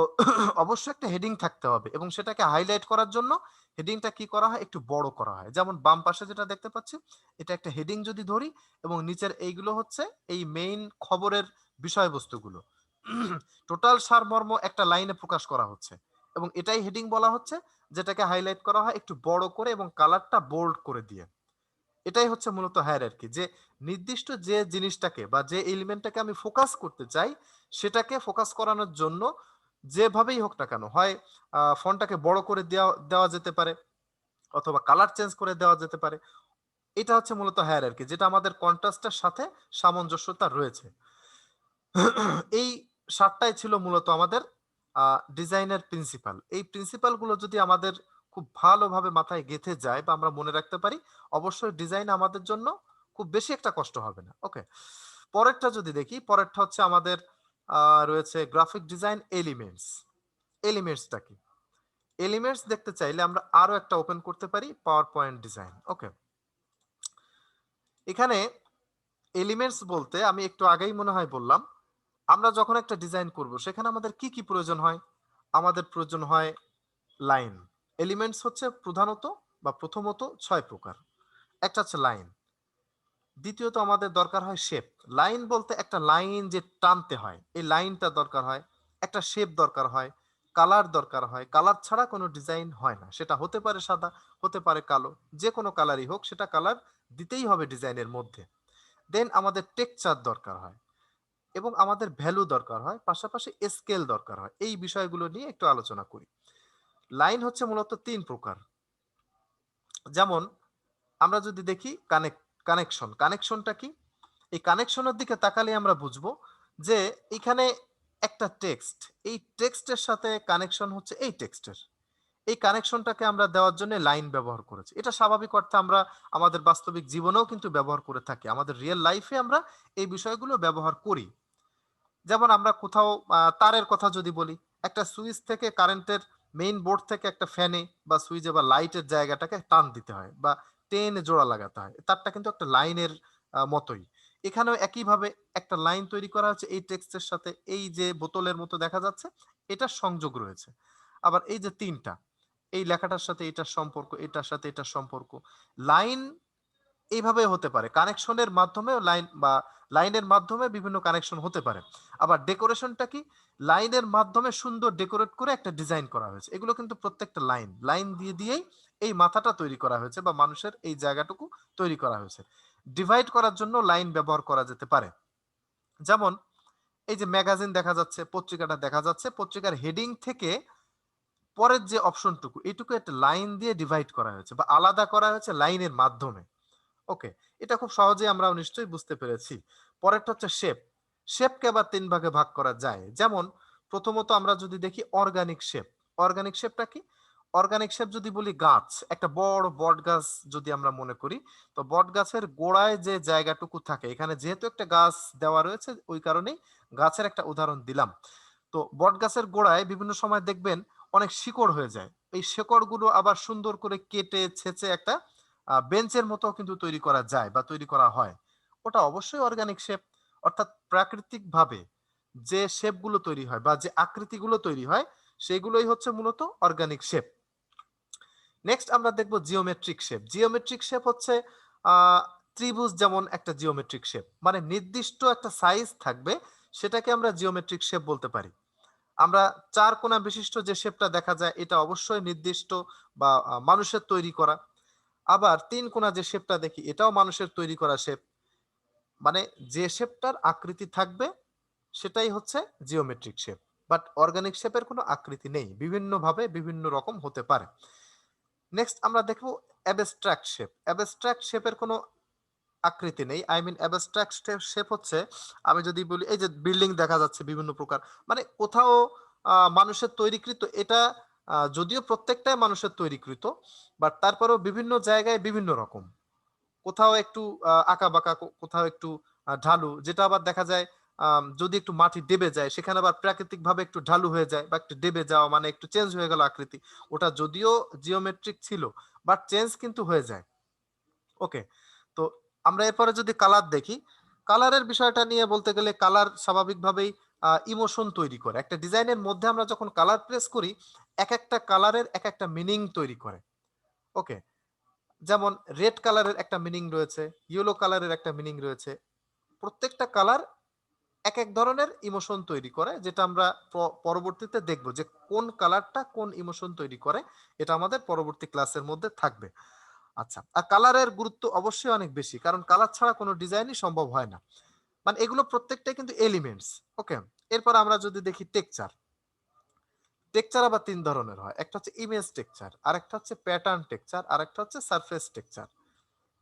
অবশ্যই একটা হেডিং থাকতে হবে এবং সেটাকে হাইলাইট করার জন্য হেডিংটা কি করা হয়, একটু বড় করা হয়। যেমন বাম পাশে যেটা দেখতে পাচ্ছি, এটা একটা হেডিং যদি ধরি এবং নিচের এইগুলো হচ্ছে এই মেইন খবরের বিষয়বস্তুগুলো। টোটাল সারমর্ম একটা লাইনে প্রকাশ করা হচ্ছে এবং এটাই হেডিং বলা হচ্ছে, যেটাকে হাইলাইট করা হয় একটু বড় করে এবং কালারটা বোল্ড করে দিয়ে। এটাই হচ্ছে মূলত হায়ারার্কি, যে নির্দিষ্ট যে জিনিসটাকে বা যে এলিমেন্টটাকে আমি ফোকাস করতে চাই সেটাকে ফোকাস করানোর জন্য যেভাবেই হোক না কেন, হয় ফন্টটাকে বড় করে দেওয়া দেওয়া যেতে পারে অথবা কালার চেঞ্জ করে দেওয়া যেতে পারে। এটা হচ্ছে মূলত হায়ারার্কি, যেটা আমাদের কন্ট্রাস্টের সাথে সামঞ্জস্যতা রয়েছে। এই সাতটাই ছিল মূলত আমাদের ডিজাইনের প্রিন্সিপাল। এই প্রিন্সিপাল গুলো যদি আমাদের খুব ভালোভাবে মাথায় গেঁথে যায় বা আমরা মনে রাখতে পারি, অবশ্যই ডিজাইন আমাদের জন্য খুব বেশি একটা কষ্ট হবে না। ওকে, পরেরটা যদি দেখি, পরেরটা হচ্ছে আমাদের রয়েছে গ্রাফিক ডিজাইন এলিমেন্টস। এলিমেন্টসটা কি? এলিমেন্টস দেখতে চাইলে আমরা আরো একটা ওপেন করতে পারি, পাওয়ার পয়েন্ট ডিজাইন। ওকে, এখানে এলিমেন্টস বলতে আমি একটু আগেই মনে হয় বললাম, আমরা যখন একটা ডিজাইন করব সেখানে আমাদের কি কি প্রয়োজন হয়? আমাদের প্রয়োজন হয় লাইন। এলিমেন্টস হচ্ছে প্রধানত বা প্রথমত 6 প্রকার। একটা হচ্ছে লাইন, দ্বিতীয়ত আমাদের দরকার হয় শেপ। লাইন বলতে একটা লাইন যে টানতে হয়, এই লাইনটা দরকার হয়। একটা শেপ দরকার হয়, কালার দরকার হয়। কালার ছাড়া কোনো ডিজাইন হয় না। সেটা হতে পারে সাদা, হতে পারে কালো, যে কোনো কালারই হোক সেটা কালার দিতেই হবে ডিজাইনের মধ্যে। দেন আমাদের টেক্সচার দরকার হয় এবং আমাদের ভ্যালু দরকার হয়, পাশাপাশি স্কেল দরকার হয়। এই বিষয়গুলো নিয়ে একটু আলোচনা করি। লাইন হচ্ছে মূলত 3 প্রকার। যেমন আমরা যদি দেখি কানেকশন। কানেকশনটা কি? এই কানেকশনের দিকে তাকালে আমরা বুঝবো যে এখানে একটা টেক্সট, এই টেক্সটের সাথে কানেকশন হচ্ছে এই টেক্সটের। এই কানেকশনটাকে আমরা দেওয়ার জন্য লাইন ব্যবহার করেছি। এটা স্বাভাবিক অর্থে আমরা আমাদের বাস্তবিক জীবনেও কিন্তু ব্যবহার করে থাকি। আমাদের রিয়েল লাইফে আমরা এই বিষয়গুলো ব্যবহার করি। যেমন আমরা কোথাও তারের কথা যদি বলি, একটা সুইচ থেকে কারেন্টের মেইন বোর্ড থেকে একটা ফ্যানে বা সুইচে বা লাইটের জায়গাটাকে টান দিতে হয় বা টেনে জোড়া লাগাতে হয়। তারটা কিন্তু একটা লাইনের মতোই। এখানেও একইভাবে একটা লাইন তৈরি করা হচ্ছে এই টেক্সটের সাথে। এই যে বোতলের মতো দেখা যাচ্ছে, এটার সংযোগ রয়েছে। আবার এই যে ৩টা, এই লেখাটার সাথে এটার সম্পর্ক, এটার সাথে এটার সম্পর্ক। লাইন এইভাবে হতে পারে। কানেকশনের মাধ্যমেও লাইন বা লাইনের মাধ্যমে বিভিন্ন কানেকশন হতে পারে। আবার ডেকোরেশনটা কি? লাইনের মাধ্যমে সুন্দর ডেকোরেট করে একটা ডিজাইন করা হয়েছে। এগুলো কিন্তু প্রত্যেকটা লাইন, লাইন দিয়ে দিয়েই এই মাথাটা তৈরি করা হয়েছে বা মানুষের এই জায়গাটুকু তৈরি করা হয়েছে। ডিভাইড করার জন্য লাইন ব্যবহার করা যেতে পারে। যেমন এই যে ম্যাগাজিন দেখা যাচ্ছে, পত্রিকাটা দেখা যাচ্ছে, পত্রিকার হেডিং থেকে পরের যে অপশনটুকু, এইটুকু একটা লাইন দিয়ে ডিভাইড করা হয়েছে বা আলাদা করা হয়েছে লাইনের মাধ্যমে। ওকে, এটা খুব সহজেই আমরা নিশ্চয়ই বুঝতে পেরেছি। পরেরটা হচ্ছে শেপ। শেপকে আবার ৩ ভাগে ভাগ করা যায়। যেমন প্রথমত আমরা যদি দেখি অর্গানিক শেপ। অর্গানিক শেপটা কি? অর্গানিক শেপ যদি বলি, গাছ, একটা বড় বট গাছ যদি আমরা মনে করি, তো বট গাছের গোড়ায় যে জায়গাটুকু থাকে, এখানে যেহেতু একটা গাছ দেওয়া রয়েছে ওই কারণেই গাছের একটা উদাহরণ দিলাম। তো বট গাছের গোড়ায় বিভিন্ন সময় দেখবেন অনেক শিকড় হয়ে যায়। এই শিকড়গুলো আবার সুন্দর করে কেটে ছেঁচে একটা বেঞ্চের মতো কিন্তু তৈরি করা যায় বা তৈরি করা হয়। ওটা অবশ্যই অর্গানিক শেপ। অর্থাৎ প্রাকৃতিকভাবে যে শেপগুলো তৈরি হয় বা যে আকৃতিগুলো তৈরি হয়, সেগুলোই হচ্ছে মূলত অর্গানিক শেপ। নেক্সট আমরা দেখব জিওমেট্রিক শেপ। জিওমেট্রিক শেপ হচ্ছে আহ, ত্রিভুজ যেমন একটা জিওমেট্রিক শেপ, মানে নির্দিষ্ট একটা সাইজ থাকবে, সেটাকে আমরা জিওমেট্রিক শেপ বলতে পারি। আমরা ৪ কোণা বিশিষ্ট যে শেপটা দেখা যায়, এটা অবশ্যই নির্দিষ্ট বা মানুষের তৈরি করা। আবার ৩ কোণা যে শেপটা দেখি, এটাও মানুষের তৈরি করা শেপ। মানে যে শেপটার আকৃতি থাকবে সেটাই হচ্ছে জিওমেট্রিক শেপ। বাট অর্গানিক শেপের কোনো আকৃতি নেই, বিভিন্ন ভাবে বিভিন্ন রকম হতে পারে। নেক্সট আমরা দেখব অ্যাবস্ট্রাক্ট শেপ। অ্যাবস্ট্রাক্ট শেপের কোনো আকৃতি নেই। আই মিন অ্যাবস্ট্রাক্ট শেপ হচ্ছে, আমি যদি বলি এই যে বিল্ডিং দেখা যাচ্ছে বিভিন্ন প্রকার, মানে কোথাও মানুষের তৈরিকৃত এটা, যদিও প্রত্যেকটাই মানুষের তৈরিকৃত, বাট তারপরেও বিভিন্ন জায়গায় বিভিন্ন রকম। কোথাও একটু আঁকা বাঁকা, কোথাও একটু ঢালু, যেটা আবার দেখা যায় যদি একটু মাটি ডেবে যায় সেখানে আবার প্রাকৃতিক ভাবে একটু ঢালু হয়ে যায় বা একটু ডেবে যাওয়া, মানে একটু চেঞ্জ হয়ে গেল আকৃতি। ওটা যদিও জিওমেট্রিক ছিল, বাট চেঞ্জ কিন্তু হয়ে যায়। ওকে, তো আমরা এরপরে যদি কালার দেখি, কালারের বিষয়টা নিয়ে বলতে গেলে কালার স্বাভাবিকভাবেই ইমোশন তৈরি করে। একটা ডিজাইনের মধ্যে আমরা যখন কালার প্লেস করি, একটা কালারের একটা মিনিং তৈরি করে। ওকে? যেমন রেড কালারের একটা মিনিং রয়েছে, ইয়েলো কালারের একটা মিনিং রয়েছে। প্রত্যেকটা কালার এক ধরনের ইমোশন তৈরি করে, যেটা আমরা পরবর্তীতে দেখব যে কোন কালারটা কোন ইমোশন তৈরি করে। এটা আমাদের পরবর্তী ক্লাসের মধ্যে থাকবে। আচ্ছা, আর কালারের গুরুত্ব অবশ্যই অনেক বেশি, কারণ কালার ছাড়া কোনো ডিজাইনই সম্ভব হয় না। মানে এগুলো প্রত্যেকটাই কিন্তু এলিমেন্টস। ওকে? এরপর আমরা যদি দেখি টেক্সচার। টেক্সচার আবার ৩ ধরনের হয়। একটা হচ্ছে ইমেজ টেক্সচার, আরেকটা হচ্ছে প্যাটার্ন টেক্সচার, আরেকটা হচ্ছে সারফেস টেক্সচার।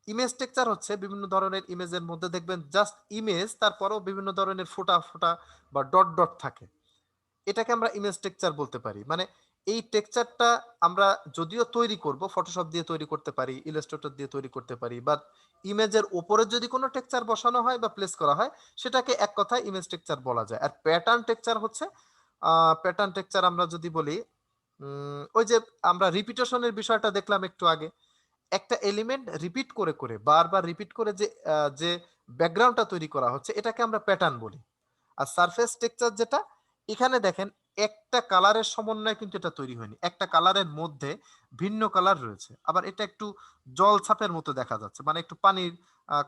ইমেজ টেক্সচার হচ্ছে বিভিন্ন ধরনের ইমেজের মধ্যে দেখবেন জাস্ট ইমেজ, তারপরেও বিভিন্ন ধরনের ফোঁটা ফোঁটা বা ডট ডট থাকে। এটাকে আমরা ইমেজ টেক্সচার বলতে পারি। মানে এই টেক্সচারটা আমরা যদিও তৈরি করব, ফটোশপ দিয়ে তৈরি করতে পারি, ইলাস্ট্রেটর দিয়ে তৈরি করতে পারি, বাট ইমেজের উপরে যদি কোনো টেক্সচার বসানো হয় বা প্লেস করা হয়, সেটাকে এক কথায় ইমেজ টেক্সচার বলা যায়। আর প্যাটার্ন টেক্সচার হচ্ছে প্যাটার্ন টেক্সচার আমরা যদি বলি, ওই যে আমরা রিপিটেশনের বিষয়টা দেখলাম একটু আগে, একটা এলিমেন্ট রিপিট করে করে বারবার রিপিট করে যে ব্যাকগ্রাউন্ডটা তৈরি করা হচ্ছে, এটাকে আমরা প্যাটার্ন বলি। আর সারফেস টেক্সচার যেটা, এখানে দেখেন একটা কালারের সমন্বয়ে কিন্তু এটা তৈরি হয়নি, একটা কালারের মধ্যে ভিন্ন কালার রয়েছে। আবার এটা একটু জল ছাপের মতো দেখা যাচ্ছে, মানে একটু পানির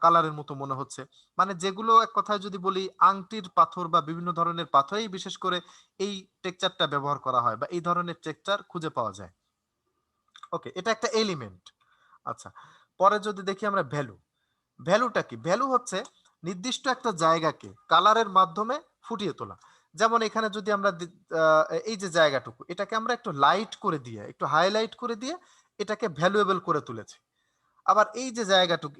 কালারের মতো মনে হচ্ছে। মানে যেগুলো এক কথায় যদি বলি আংটির পাথর বা বিভিন্ন ধরনের পাথরেই বিশেষ করে এই টেক্সচারটা ব্যবহার করা হয় বা এই ধরনের টেক্সচার খুঁজে পাওয়া যায়। ওকে, এটা একটা এলিমেন্ট। আচ্ছা, পরে যদি দেখি আমরা ভ্যালু। ভ্যালুটা কি? ভ্যালু হচ্ছে নির্দিষ্ট একটা জায়গাকে কালারের মাধ্যমে ফুটিয়ে তোলা। যেমন এখানে যদি আমরা এই যে জায়গাটুকু, এটাকে আমরা একটু লাইট করে দিয়ে, একটু হাইলাইট করে দিয়ে এটাকে ভ্যালুয়েবল করে তুলেছি। আবার এই যে জায়গাটুকু,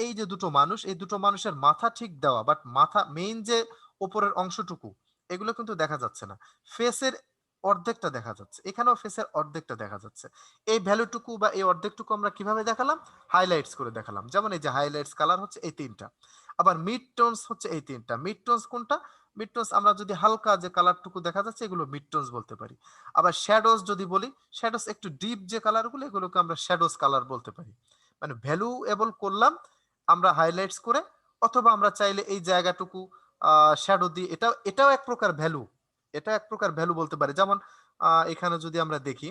এই যে দুটো মানুষ, এই দুটো মানুষের মাথা ঠিক দেওয়া, বাট মাথা মেইন যে উপরের অংশটুকু, এগুলো কিন্তু দেখা যাচ্ছে না। ফেসের অর্ধেকটা দেখা যাচ্ছে, এখানেও ফেসের অর্ধেকটা দেখা যাচ্ছে। এই ভ্যালুটুকু বা এই অর্ধেকটুকু আমরা কিভাবে দেখালাম? হাইলাইটস করে দেখালাম। যেমন এই যে হাইলাইটস কালার হচ্ছে এই তিনটা, আবার মিড টোনস হচ্ছে এই তিনটা। মিড টোনস কোনটা? মিড টোনস আমরা যদি হালকা যে কালারটুকু দেখা যাচ্ছে, এগুলো মিড টোনস বলতে পারি। আবার শ্যাডোজ যদি বলি, শ্যাডোজ একটু ডিপ যে কালারগুলো, এগুলোকে আমরা শ্যাডোজ কালার বলতে পারি। মানে ভ্যালুয়েবল করলাম আমরা হাইলাইটস করে, অথবা আমরা চাইলে এই জায়গাটুকু শ্যাডো দিয়ে, এটাও এক প্রকার ভ্যালু, এটা এক প্রকার ভ্যালু বলতে পারি। যেমন এখানে যদি আমরা দেখি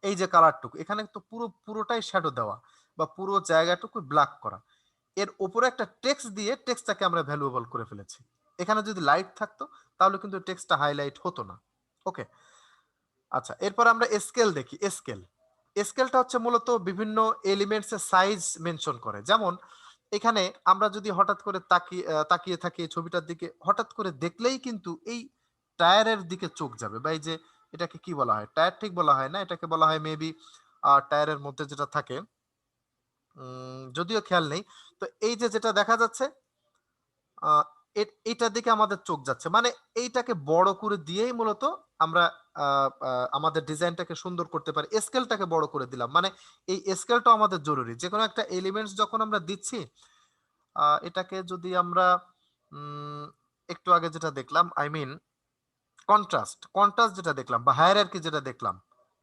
এই যে কালারটুকু, এখানে তো পুরোটাই শ্যাডো দেওয়া বা পুরো জায়গাটুকু ব্ল্যাক করা, এর উপরে একটা টেক্সট দিয়ে টেক্সটটাকে আমরা ভ্যালুয়েবল করে ফেলেছি। এখানে যদি লাইট থাকতো তাহলে কিন্তু টেক্সটটা হাইলাইট হতো না। ওকে? আচ্ছা, এরপর আমরা স্কেল দেখি। স্কেল, স্কেলটা হচ্ছে মূলত বিভিন্ন এলিমেন্টস এর সাইজ মেনশন করে। যেমন এখানে আমরা যদি হঠাৎ করে তাকিয়ে থাকি এই ছবিটার দিকে, হঠাৎ করে দেখলেই কিন্তু এই টায়ারের দিকে চোখ যাবে, বা এই যে এটাকে কি বলা হয়, টায়ার ঠিক বলা হয় না, এটাকে বলা হয় মেবি টায়ারের মধ্যে যেটা থাকে, যদিও খেয়াল নেই। তো এই যে যেটা দেখা যাচ্ছে, আহ, এইটার দিকে আমাদের চোখ যাচ্ছে, মানে এইটাকে বড় করে দিয়েই মূলত আমরা আমাদের ডিজাইনটাকে সুন্দর করতে পারি। স্কেলটাকে বড় করে দিলাম, মানে এই স্কেলটা আমাদের জরুরি। যে কোনো একটা এলিমেন্টস যখন আমরা দিচ্ছি, এটাকে যদি আমরা উম, একটু আগে যেটা দেখলাম, আই মিন কন্ট্রাস্ট, কন্ট্রাস্ট যেটা দেখলাম বা হায়ারার্কি যেটা দেখলাম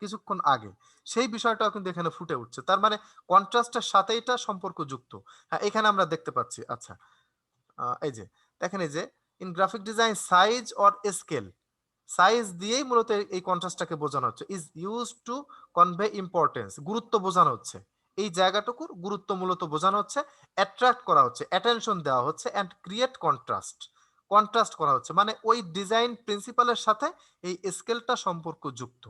কিছুক্ষণ আগে, সেই বিষয়টাও কিন্তু এখানে ফুটে উঠছে। তার মানে কন্ট্রাস্টের সাথে এটা সম্পর্কযুক্ত। হ্যাঁ, এখানে আমরা দেখতে পাচ্ছি। আচ্ছা, এই যে দেখেন, এই যে in graphic design size or scale, size দিয়েই মূলত এই কন্ট্রাস্টটাকে বোঝানো হচ্ছে। Is use to convey importance, গুরুত্ব বোঝানো হচ্ছে। এই জায়গাটুকুর গুরুত্ব মূলত বোঝানো হচ্ছে, অ্যাট্রাক্ট করা হচ্ছে, অ্যাটেনশন দেওয়া হচ্ছে, অ্যান্ড ক্রিয়েট কন্ট্রাস্ট, কন্ট্রাস্ট করা হচ্ছে। মানে ওই ডিজাইন প্রিন্সিপালের সাথে এই স্কেলটা সম্পর্কযুক্ত।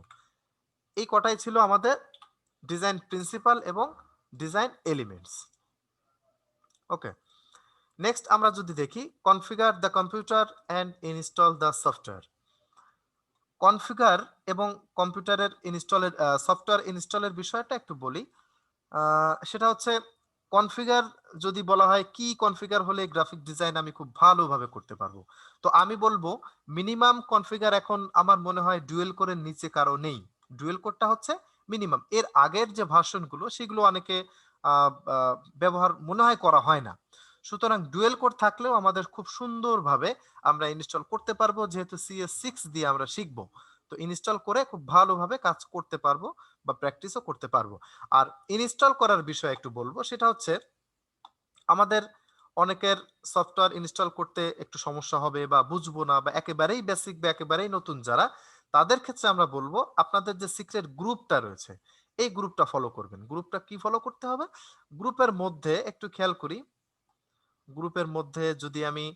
এই কটাই ছিল আমাদের ডিজাইন প্রিন্সিপাল এবং ডিজাইন এলিমেন্টস। ওকে, নেক্সট আমরা যদি দেখি configure the computer and install the software. Configure এবং কম্পিউটারের ইনস্টলের সফটওয়্যার ইনস্টলের বিষয়টা একটু বলি। সেটা হচ্ছে কনফিগার যদি বলা হয়, কি কনফিগার হলে গ্রাফিক ডিজাইন আমি খুব ভালোভাবে করতে পারবো, তো আমি বলবো মিনিমাম কনফিগার এখন আমার মনে হয় ডুয়েল কোরের নিচে কারো নেই। ডুয়েল কোরটা হচ্ছে মিনিমাম। এর আগের যে ভার্সনগুলো সেগুলো অনেকে ব্যবহার মনে হয় করা হয় না। সুতরাং ডুয়েল কোর থাকলেও আমাদের খুব সুন্দরভাবে আমরা ইনস্টল করতে পারবো, যেহেতু CS6 দিয়ে আমরা শিখবো। তো ইনস্টল করে খুব ভালোভাবে কাজ করতে পারবো বা প্র্যাকটিসও করতে পারবো। আর ইনস্টল করার বিষয়ে একটু বলবো, সেটা হচ্ছে আমাদের অনেকের সফটওয়্যার ইনস্টল করতে একটু সমস্যা হবে বা বুঝবো না, বা একেবারেই বেসিক বা একেবারেই নতুন যারা, তাদের ক্ষেত্রে আমরা বলবো আপনাদের যে সিক্রেট গ্রুপটা রয়েছে এই গ্রুপটা ফলো করবেন। গ্রুপটা কি ফলো করতে হবে? গ্রুপের মধ্যে একটু খেয়াল করি, গ্রুপের মধ্যে যদি আমি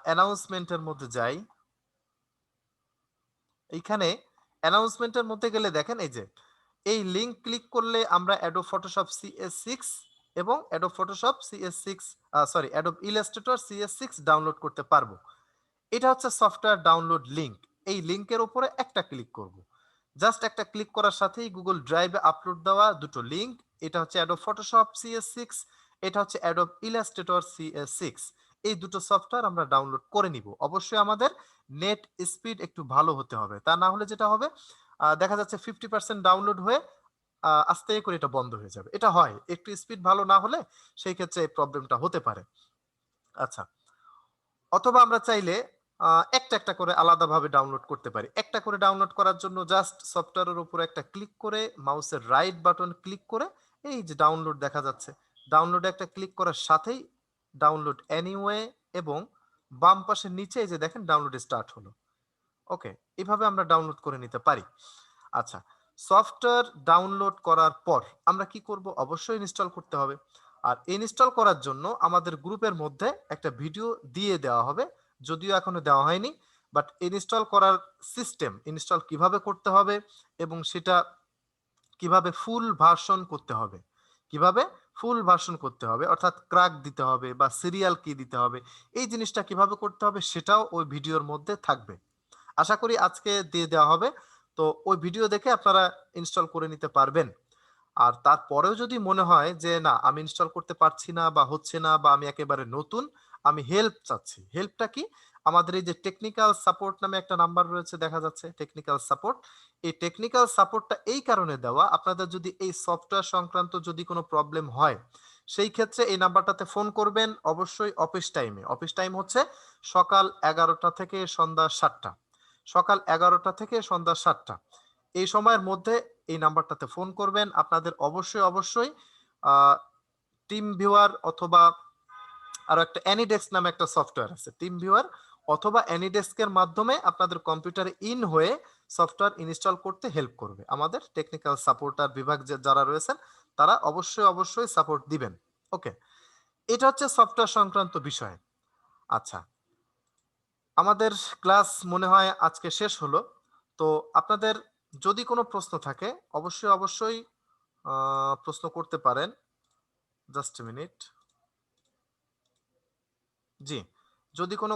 অ্যানাউন্সমেন্টের মধ্যে যাই, এইখানে অ্যানাউন্সমেন্টের মধ্যে গেলে দেখেন এই যে এই লিংক ক্লিক করলে আমরা অ্যাডোব ফটোশপ CS6 এবং Adobe Photoshop CS6 sorry Adobe Illustrator CS6 download করতে পারবো। এটা হচ্ছে সফটওয়্যার ডাউনলোড লিংক। এই লিংকের উপরে একটা ক্লিক করব। জাস্ট একটা ক্লিক করার সাথেই গুগল ড্রাইভে আপলোড দেওয়া দুটো লিংক। এটা হচ্ছে অ্যাডোব ফটোশপ CS6, এটা হচ্ছে অ্যাডোব ইলাস্ট্রেটর CS6। এই দুটো সফটওয়্যার আমরা ডাউনলোড করে নিব। অবশ্যই আমাদের নেট স্পিড একটু ভালো হতে হবে, তা না হলে যেটা হবে দেখা যাচ্ছে 50% ডাউনলোড হয়ে আস্তে করে এটা বন্ধ হয়ে যাবে। এটা হয় একটু স্পিড ভালো না হলে, সেই ক্ষেত্রে এই প্রবলেমটা হতে পারে। আচ্ছা, অথবা আমরা চাইলে একটা একটা করে আলাদাভাবে ডাউনলোড করতে পারি। একটা করে ডাউনলোড করার জন্য জাস্ট সফটওয়্যারের উপরে একটা ক্লিক করে মাউসের রাইট বাটন ক্লিক করে এই যে ডাউনলোড দেখা যাচ্ছে, ডাউনলোডে একটা ক্লিক করার সাথেই ডাউনলোড এনিওয়ে এবং বাম পাশের নিচে এই যে দেখেন ডাউনলোড স্টার্ট হলো। ওকে, এভাবে আমরা ডাউনলোড করে নিতে পারি। আচ্ছা, সফটওয়্যার ডাউনলোড করার পর আমরা কি করব? অবশ্যই ইনস্টল করতে হবে। আর ইনস্টল করার জন্য আমাদের গ্রুপের মধ্যে একটা ভিডিও দিয়ে দেওয়া হবে, যদিও এখনো দেওয়া হয়নি, বাট ইনস্টল করার সিস্টেম, ইনস্টল কিভাবে করতে হবে এবং সেটা কিভাবে ফুল ভার্সন করতে হবে, কিভাবে ফুল ভার্সন করতে হবে অর্থাৎ ক্র্যাক দিতে হবে বা সিরিয়াল কি দিতে হবে, এই জিনিসটা কিভাবে করতে হবে সেটাও ওই ভিডিওর মধ্যে থাকবে। আশা করি আজকে দিয়ে দেওয়া হবে। তো ওই ভিডিও দেখে আপনারা ইনস্টল করে নিতে পারবেন। আর তারপরেও যদি মনে হয় যে না আমি ইনস্টল করতে পারছি না বা হচ্ছে না বা আমি একেবারে নতুন, আমি হেল্প চাচ্ছি। হেল্পটা কি? আমাদের এই যে টেকনিক্যাল সাপোর্ট নামে একটা নাম্বার রয়েছে দেখা যাচ্ছে, টেকনিক্যাল সাপোর্ট। এই টেকনিক্যাল সাপোর্টটা এই কারণে দেওয়া, আপনাদের যদি এই সফটওয়্যার সংক্রান্ত যদি কোনো প্রবলেম হয় সেই ক্ষেত্রে এই নাম্বারটাতে ফোন করবেন অবশ্যই অফিস টাইমে। অফিস টাইম হচ্ছে সকাল 11টা থেকে সন্ধ্যা 7টা। সকাল 11টা থেকে সন্ধ্যা 7টা এই সময়ের মধ্যে এই নাম্বারটাতে ফোন করবেন। আপনাদের অবশ্যই অবশ্যই টিম ভিউয়ার অথবা আরো একটা অ্যানিডেস্ক নামে একটা সফটওয়্যার আছে, টিম ভিউয়ার অথবা অ্যানিডেস্কের মাধ্যমে আপনাদের কম্পিউটারে ইন হয়ে সফটওয়্যার ইনস্টল করতে হেল্প করবে আমাদের টেকনিক্যাল সাপোর্টার বিভাগ যারা রয়েছেন, তারা অবশ্যই অবশ্যই সাপোর্ট দিবেন। ওকে, এটা হচ্ছে সফটওয়্যার সংক্রান্ত বিষয়। আচ্ছা, আমাদের ক্লাস মনে হয় আজকে শেষ হলো। তো আপনাদের যদি কোনো প্রশ্ন থাকে অবশ্যই অবশ্যই প্রশ্ন করতে পারেন। Just minute. জি, যদি কোনো